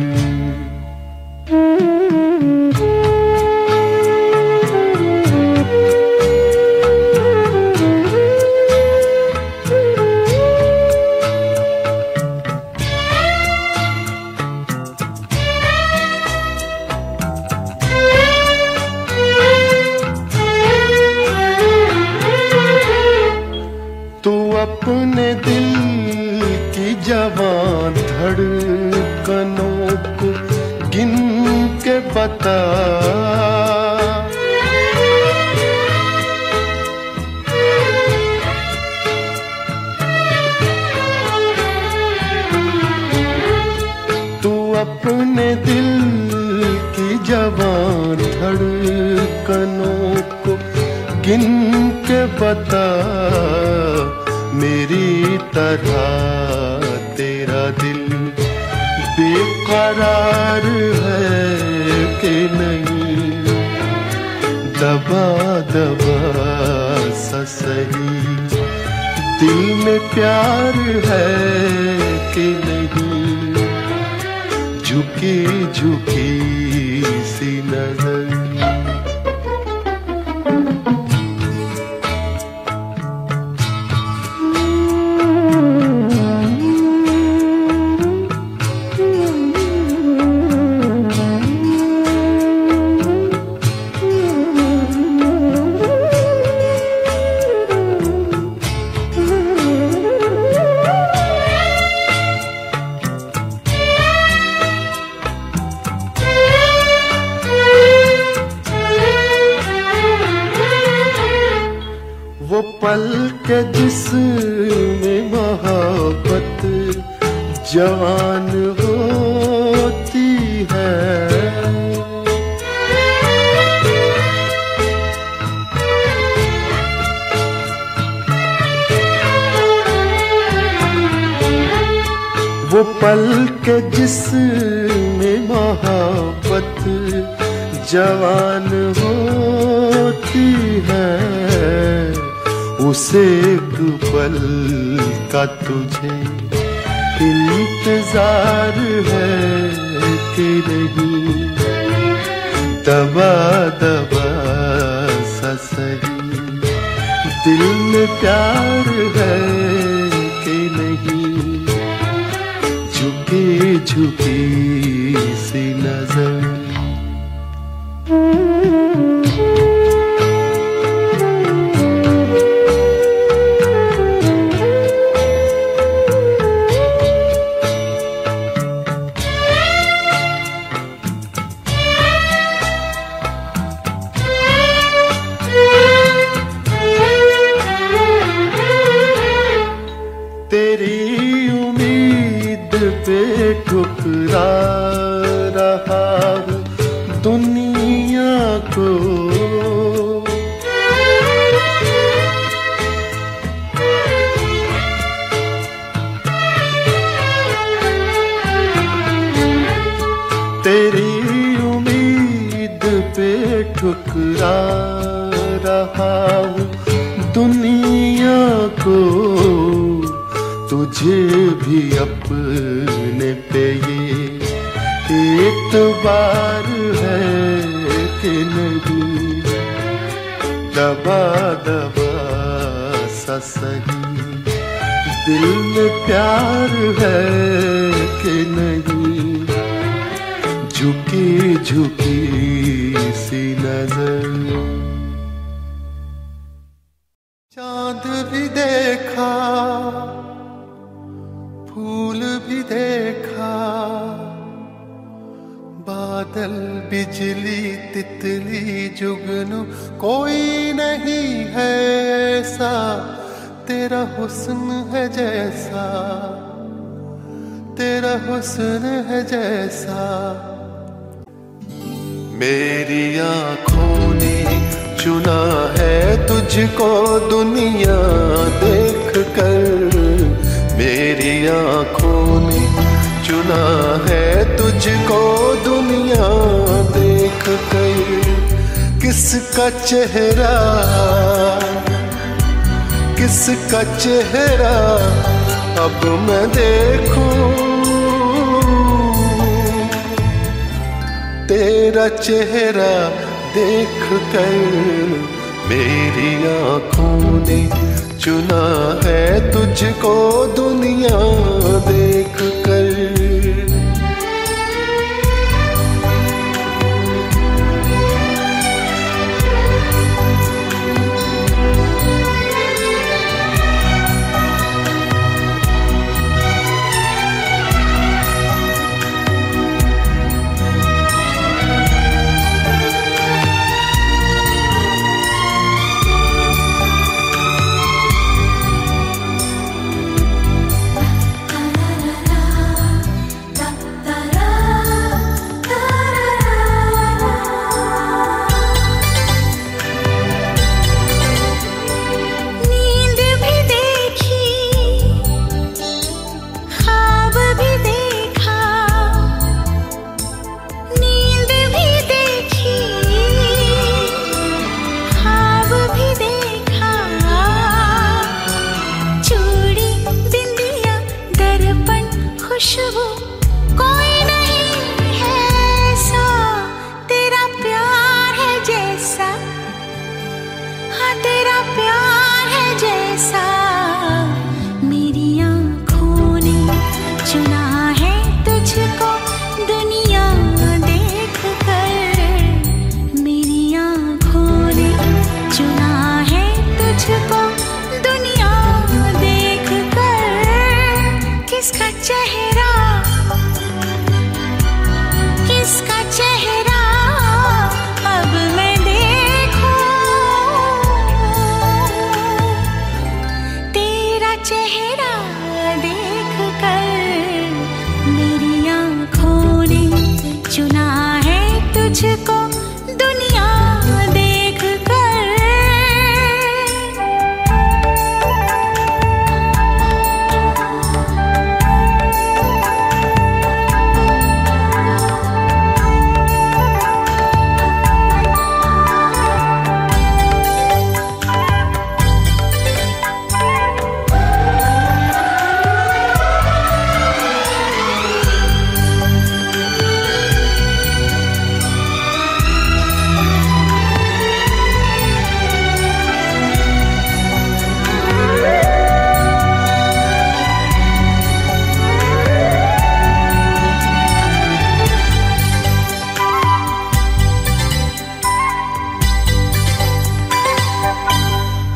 तू अपने दिल की जवान धड़कनों को गिन के बता, तू अपने दिल की जवान धड़कनों को गिन के बता, मेरी तरह तेरा दिल बेकरार है कि नहीं, दबा दबा सा सही दिल में प्यार है कि नहीं, झुकी झुकी सी नजर। वो पल के जिसमें मोहब्बत जवान होती है, वो पल के जिसमें मोहब्बत जवान होती है, उसे एक पल का तुझे इंतजार है कि नहीं, दबा दबा सा सही दिल में प्यार है कि नहीं, झुकी झुकी सी नजर। तेरी उम्मीद पे ठुकरा रहा हूँ दुनिया को। तेरी उम्मीद पे ठुकरा रहा हूँ दुनिया को। तुझे भी अपने पे ये एतबार है कि नहीं? दबा दबा सा सही दिल में प्यार है कि नहीं? झुकी झुकी सी नजर। चांद भी देखा, फूल भी देखा, बादल बिजली तितली जुगनू, कोई नहीं है ऐसा तेरा हुस्न है जैसा, तेरा हुस्न है जैसा। मेरी आँखों ने चुना है तुझको दुनिया देख कर। मेरी आँखों ने चुना है तुझको दुनिया देख कर। किसका चेहरा, किसका चेहरा अब मैं देखूं? तेरा चेहरा देख कर मेरी आँखों ने चुना है तुझको दुनिया देख कर।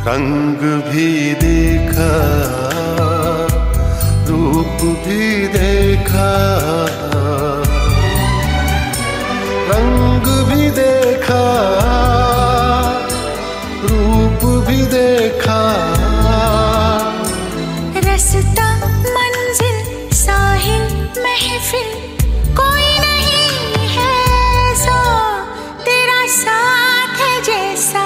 रंग भी देखा, रूप भी देखा, रंग भी देखा, रूप भी देखा, रास्ता महफिल कोई नहीं है ऐसा, तेरा साथ है जैसा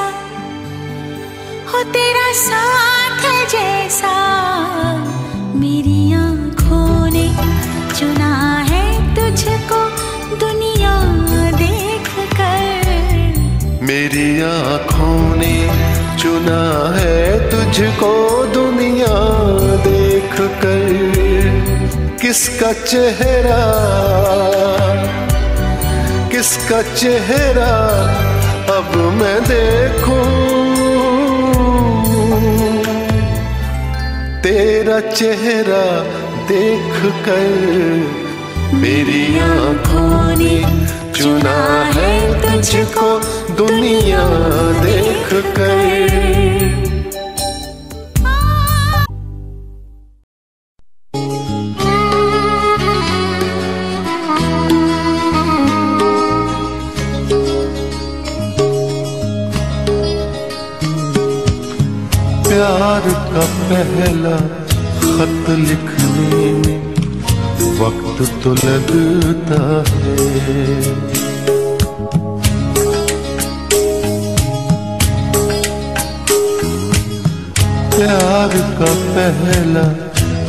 हो, तेरा साथ है जैसा। मेरी आँखों ने चुना है तुझको दुनिया देख कर, मेरी आँखों ने चुना है तुझको दुनिया देख कर। किसका चेहरा, किसका चेहरा अब मैं देखूं, तेरा चेहरा देख कर। मेरी आँखों ने चुना है तुझको दुनिया देख कर। प्यार का पहला खत लिखने में वक्त तो लगता है, प्यार का पहला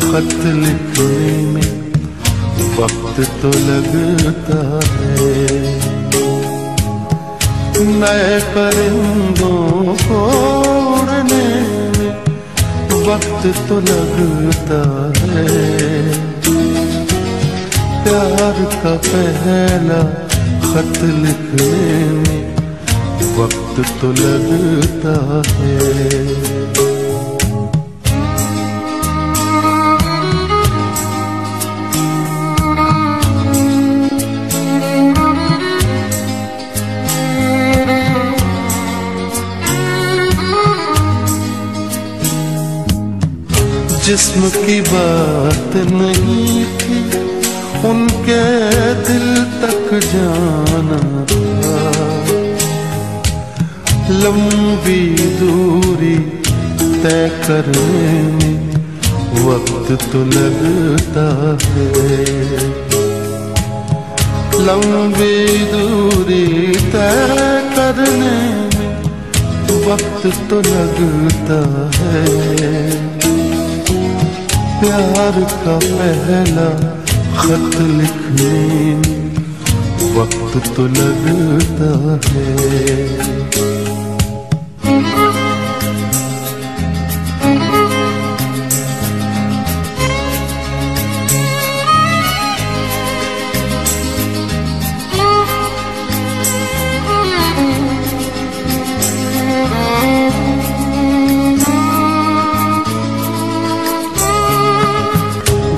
खत लिखने में वक्त तो लगता है। नए परिंदों को उड़ने में वक्त तो लगता है। प्यार का पहला खत लिखने में वक्त तो लगता है। जिस्म की बात नहीं थी, उनके दिल तक जाना था। लंबी दूरी तय करने में वक्त तो लगता है। लंबी दूरी तय करने में वक्त तो लगता है। प्यार का पहला खत लिखने में वक्त तो लगता है।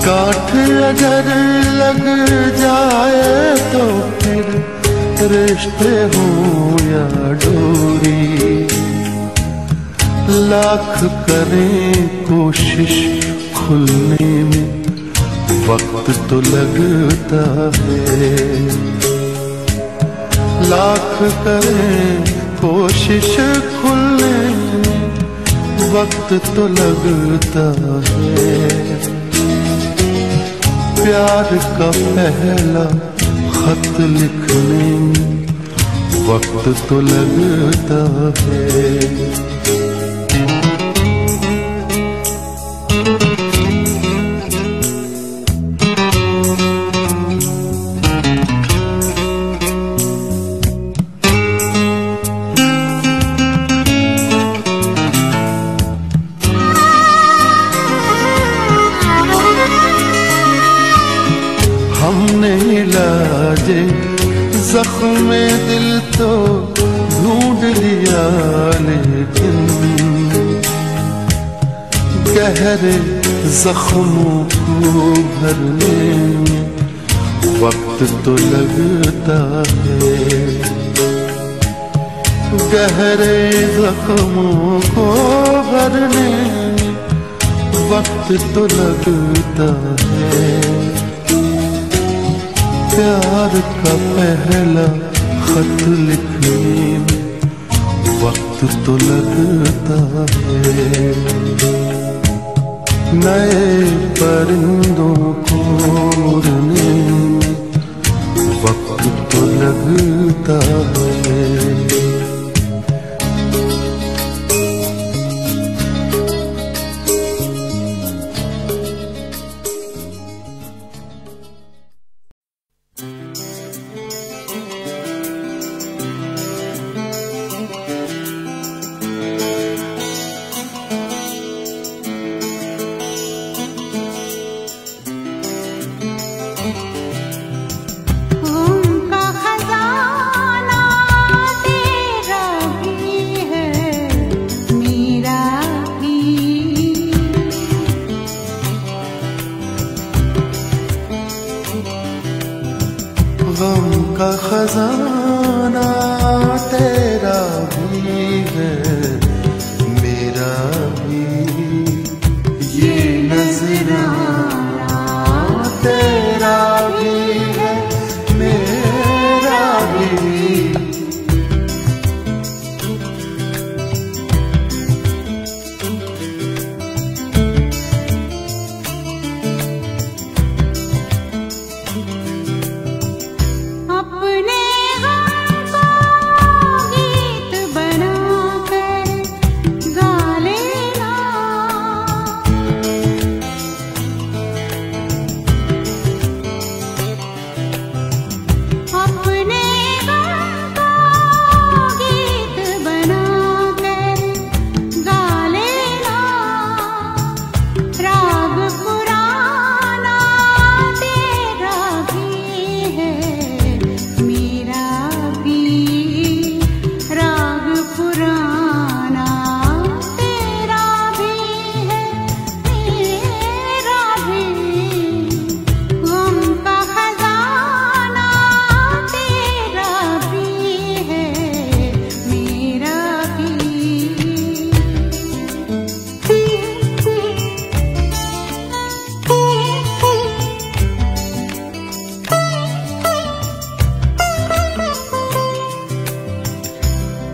गांठ अगर लग जाए तो फिर रिश्ते हो या डोरी, लाख करें कोशिश खुलने में वक्त तो लगता है। लाख करें कोशिश खुलने में वक्त तो लगता है। प्यार का पहला खत लिखने में वक्त तो लगता है। हमने इलाजे जख्म दिल तो ढूंढ लिया, लेकिन गहरे जख्मों को भरने में वक्त तो लगता है। गहरे जख्मों को भरने में वक्त तो लगता है। प्यार का पहला खत लिखने में वक्त तो लगता है। नए परिंदों को उड़ने वक्त तो लगता है। गम का खजाना तेरा भी है मेरा भी, ये नजराना तेरा भी है मेरा भी।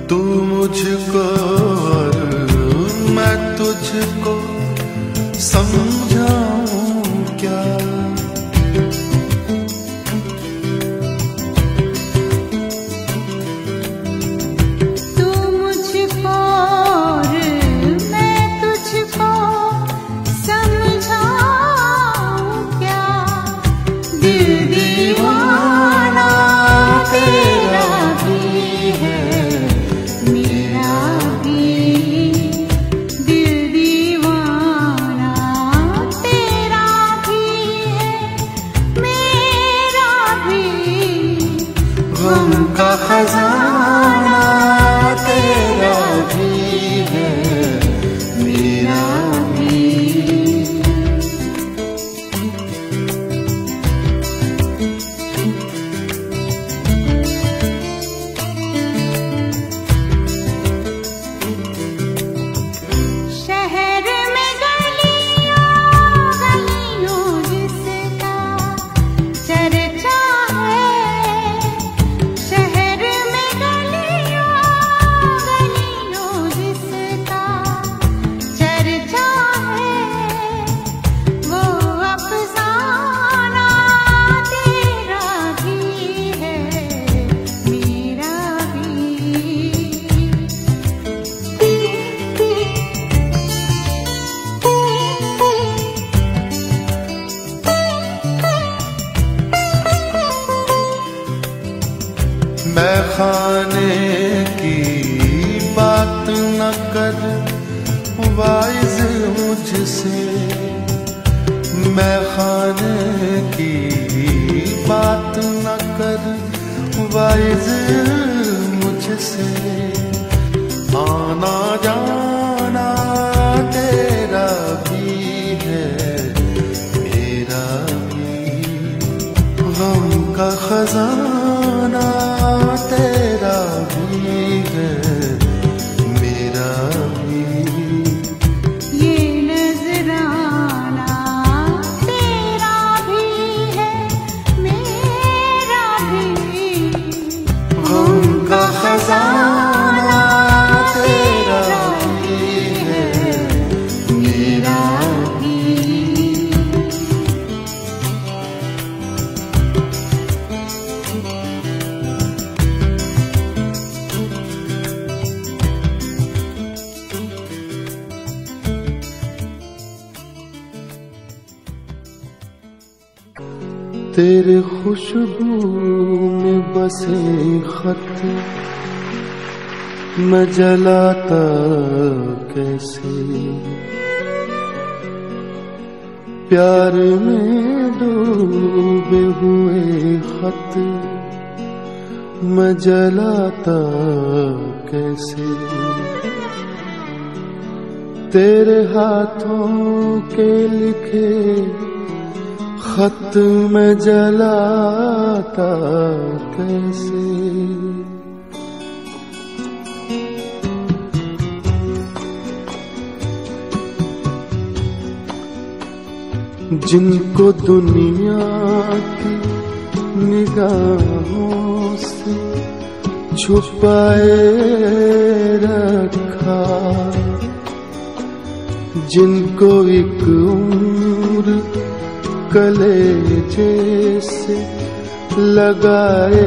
तू मुझको और मैं तुझको समझाऊं क्या, तू मुझको और मैं तुझको समझाऊं क्या, दिल दीवाना तेरा भी है मेरा भी, दिल दीवाना तेरा भी है मेरा भी। गम का खजाना तेरा भी है मेरा भी। शहर में गलियों गलियों जिसका चर्चा है, शहर में गलियों गलियों जिसका चर्चा है, वो अफसाना तेरा भी है मेरा भी। मैं खाने की बात न कर वाइज मुझसे, मैं खाने की बात न कर वाइज मुझसे, आना जाना तेरा भी है मेरा भी। गम का खजाना तेरा भी है मेरा भी, ये नजराना तेरा भी है मेरा भी। गम का खजाना तेरा भी है मेरा भी। तेरे खुशबू में बसे खत मैं जलाता कैसे, प्यार में डूबे हुए खत मैं जलाता कैसे, तेरे हाथों के लिखे खत मैं जलाता कैसे। जिनको दुनिया की निगाहों से छुपाए रखा, जिनको एक उम्र कलेजे से लगाए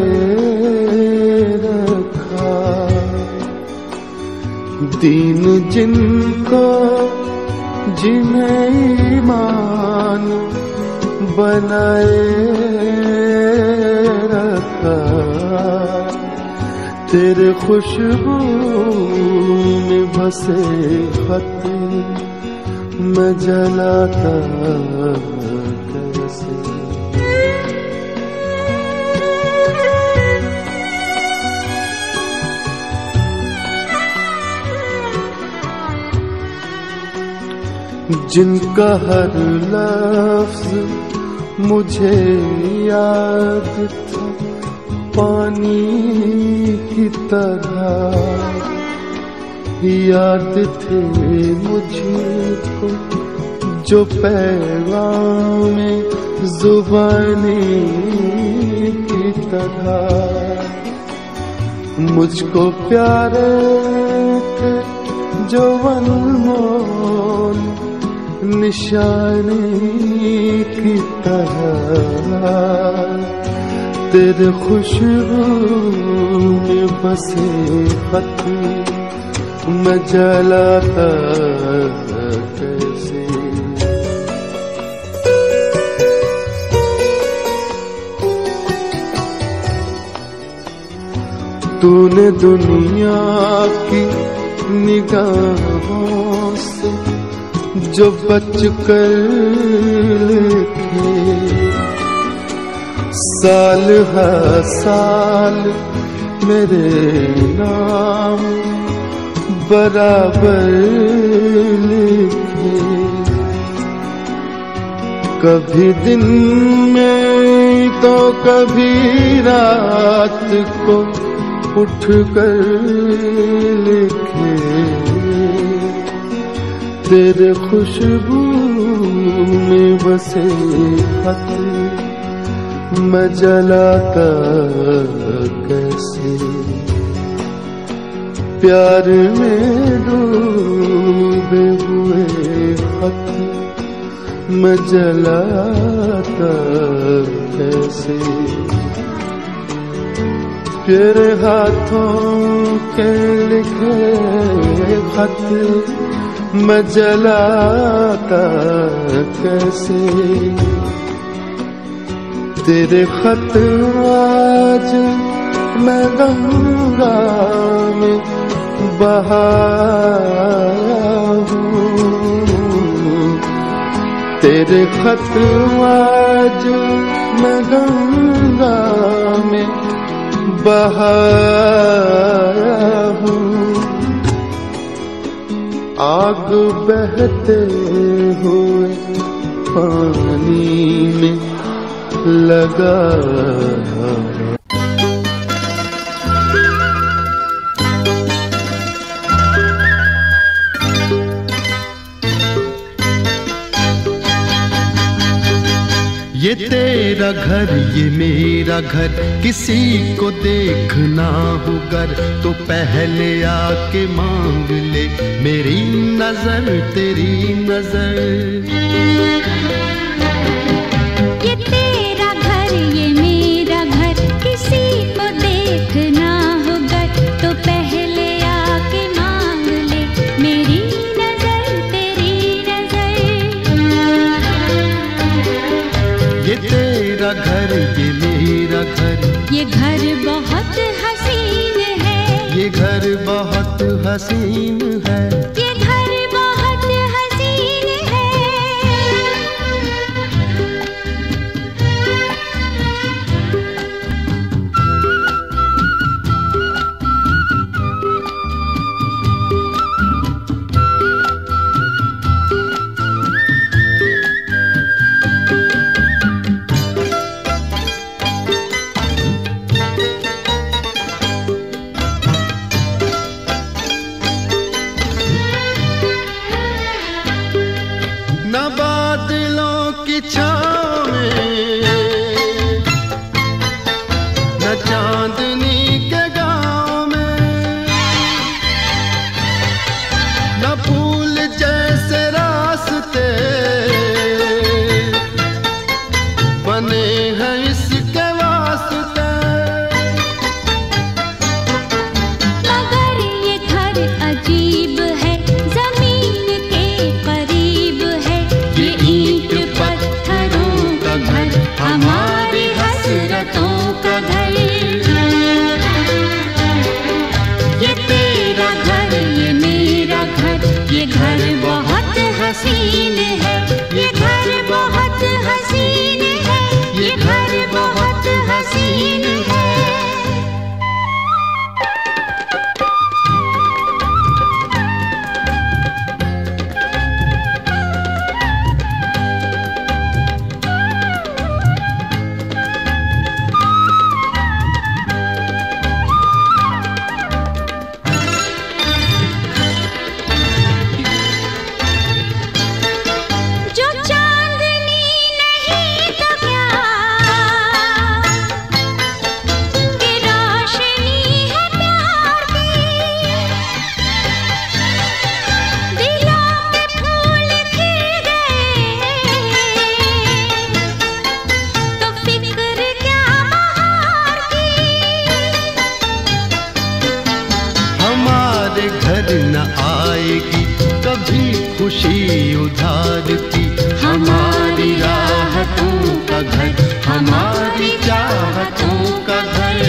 रखा, दीन जिनको जिन्हें ईमान बनाए रखा, तेरे खुशबू में बसे खत मैं जलाता कैसे। जिनका हर लफ्ज मुझे याद था पानी की तरह, याद थे मुझको जो पैगाम जुबानी की तरह, मुझको प्यारे थे जो अनमोल निशानी की तरह, तेरे खुशबू में बसे खत मैं जलाता कैसे। तूने दुनिया की निगाहों से जो बच कर लिखे, साल हर साल मेरे नाम बराबर लिखे, कभी दिन में तो कभी रात को उठ कर लिखे, तेरे खुशबू में बसे खत मैं जलाता कैसे, प्यार में डूबे हुए खत मैं जलाता कैसे, तेरे हाथों के लिखे खत मैं जलाता कैसे, तेरे खत आज मैं गंगा में बहाया हूँ, तेरे खत आज मैं गंगा में बहाया हूँ, आग बहते हुए पानी में लगा। ये तेरा घर ये मेरा घर, किसी को देखना हो गर तो पहले आके मांग ले मेरी नजर तेरी नजर। ये तेरा घर ये मेरा घर, किसी को देखना हो गर तो पहले आके मांग ले मेरी नजर तेरी नजर। ये मेरा घर, ये घर बहुत हसीन है, ये घर बहुत हसीन है, ये घर बहुत हसीन है। न बादलों की छाँव में, न चांदनी के गाँव में, न फूल जैसे रास्ते बने हैं इसके वास्ते। मगर ये घर अजीब है, जमीन के करीब है, ये ईंट पत्थरों का घर, हमारी हसरतों का घर। ये तेरा घर, ये मेरा घर, ये घर बहुत हसीन है, ये घर बहुत हसीन है, ये घर बहुत हसीन है। जो चांदनी नहीं तो क्या, कि रोशनी है प्यार की, दिलों पे फूल खिल गए, तो फिक्र क्या बहार की। हमारे घर न आएगी कभी खुशी उधार की, हमारी राहतों का घर, हमारी चाहतों का घर।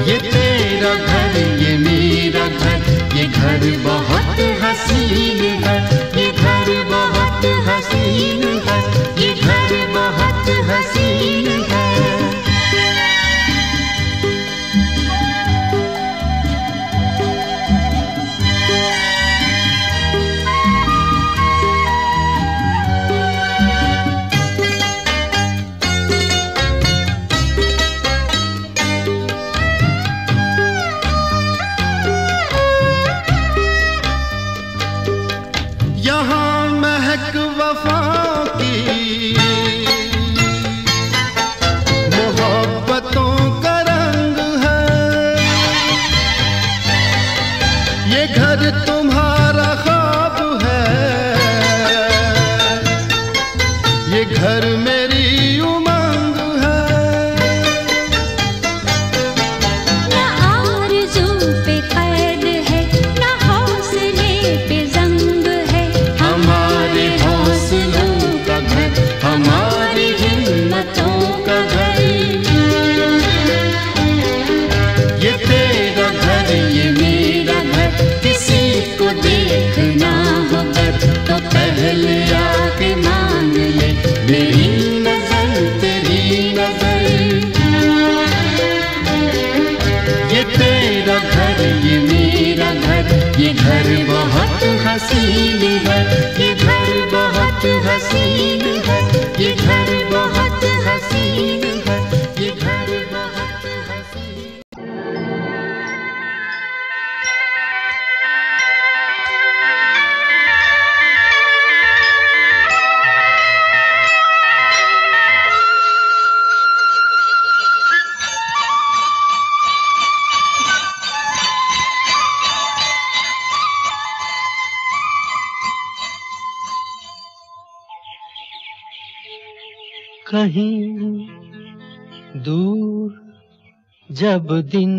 ये तेरा घर, ये मेरा घर, ये घर बहुत हसीन है, ये घर बहुत हसीन है, ये घर बहुत हसीन है। यहाँ महक वफा की, मोहब्बतों का रंग है, ये घर तुम्हारा ख्वाब है, ये घर मेरी उमंग है। न आरज़ू पे कैद है, न हौसले पे जंग है, हमारे हौसलों का घर, हमारी हिम्मतों का घर। ये तेरा घर, ये मेरा घर, किसी को देखना हो घर, तो पहले आके मांग ले मेरी नजर, तेरी नजर। ये तेरा घर, ये मेरा घर, ये घर बहुत हसीन है, ये घर बहुत हसीन है, ये घर बहुत हसीन है, ये घर बहुत हसीन। कहीं दूर जब दिन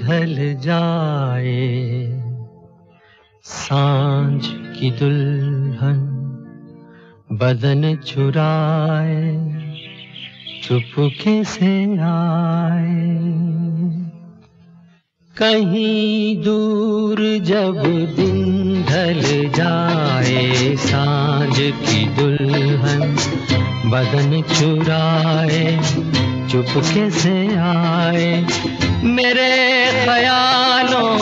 ढल जाए, सांझ की दुल्हन बदन चुराए, चुपके से आए। कहीं दूर जब दिन ढल जाए, सांझ की दुल्हन बदन चुराए, चुपके से आए। मेरे ख्यालों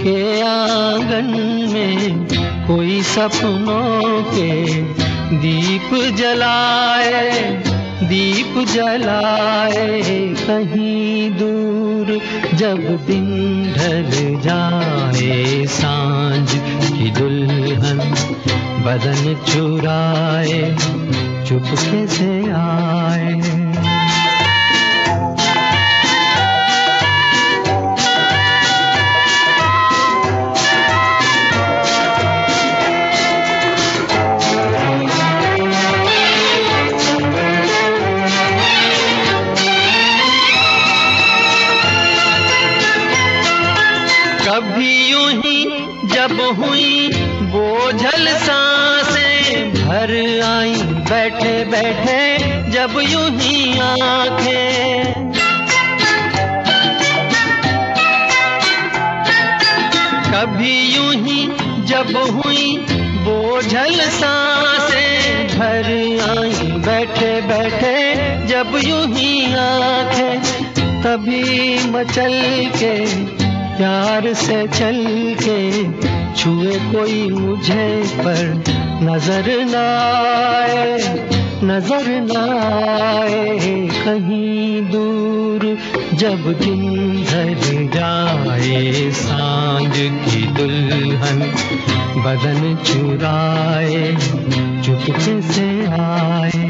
के आंगन में कोई सपनों के दीप जलाए, दीप जलाए। कहीं दूर जब दिन ढल जाए, सांझ की दुल्हन बदन चुराए, चुपके से आए। कभी यूं ही जब हुई बोझल सांसें, भर आई बैठे बैठे जब यूं ही आंखें। कभी यूं ही जब हुई बोझल सांसें, भर आई बैठे बैठे जब यूं ही आंखें। तभी मचल के प्यार से चल के छुए कोई मुझे पर नजर न आए, नजर न आए। कहीं दूर जब दिन ढल जाए, सांझ की दुल्हन बदन चुराए, चुपके से आए।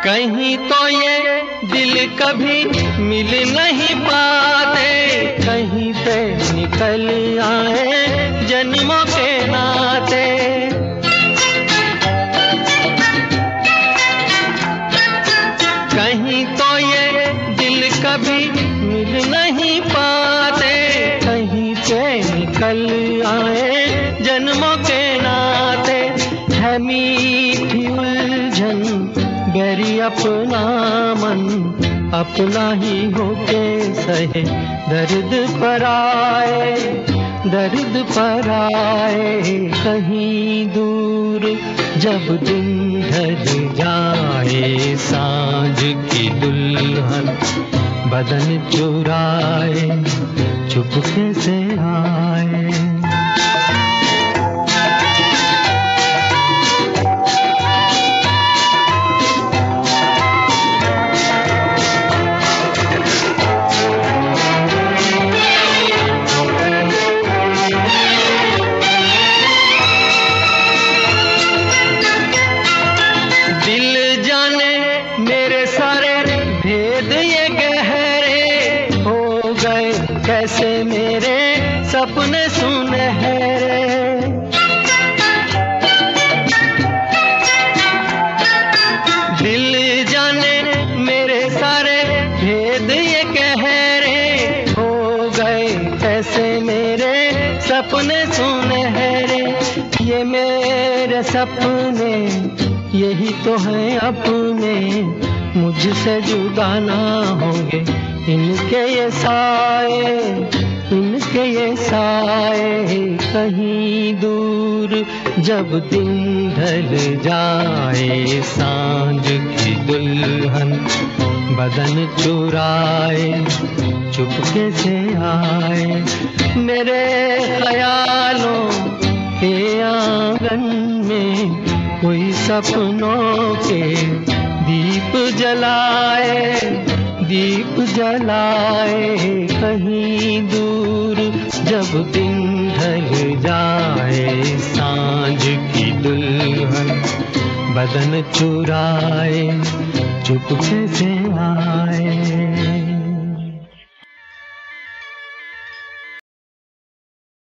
कहीं तो ये दिल कभी मिल नहीं पाते, कहीं पे निकल आए जन्मों के नाते। कहीं तो ये दिल कभी मिल नहीं पाते, कहीं पे निकल आए जन्मों के नाते। है मीठी उलझन बैरी अपना मन, अपना ही होके सहे दर्द पर आए, दर्द पर आए। कहीं दूर जब दिन ढल जाए, सांझ की दुल्हन बदन चुराए, चुपके से आए। कैसे मेरे सपने सुनहरे, दिल जाने मेरे सारे भेद ये गहरे हो गए। कैसे मेरे सपने सुनहरे, ये मेरे सपने यही तो हैं अपने, मुझसे जुदा ना होंगे इनके ये साए, इनके ये साए। कहीं दूर जब दिन ढल जाए, सांझ की दुल्हन बदन चुराए, चुपके से आए। मेरे ख्यालों के आंगन में कोई सपनों के दीप जलाए, दीप जलाए। कहीं दूर जब दिन ढल जाए, सांझ की दुल्हन बदन चुराए, चुपके से आए।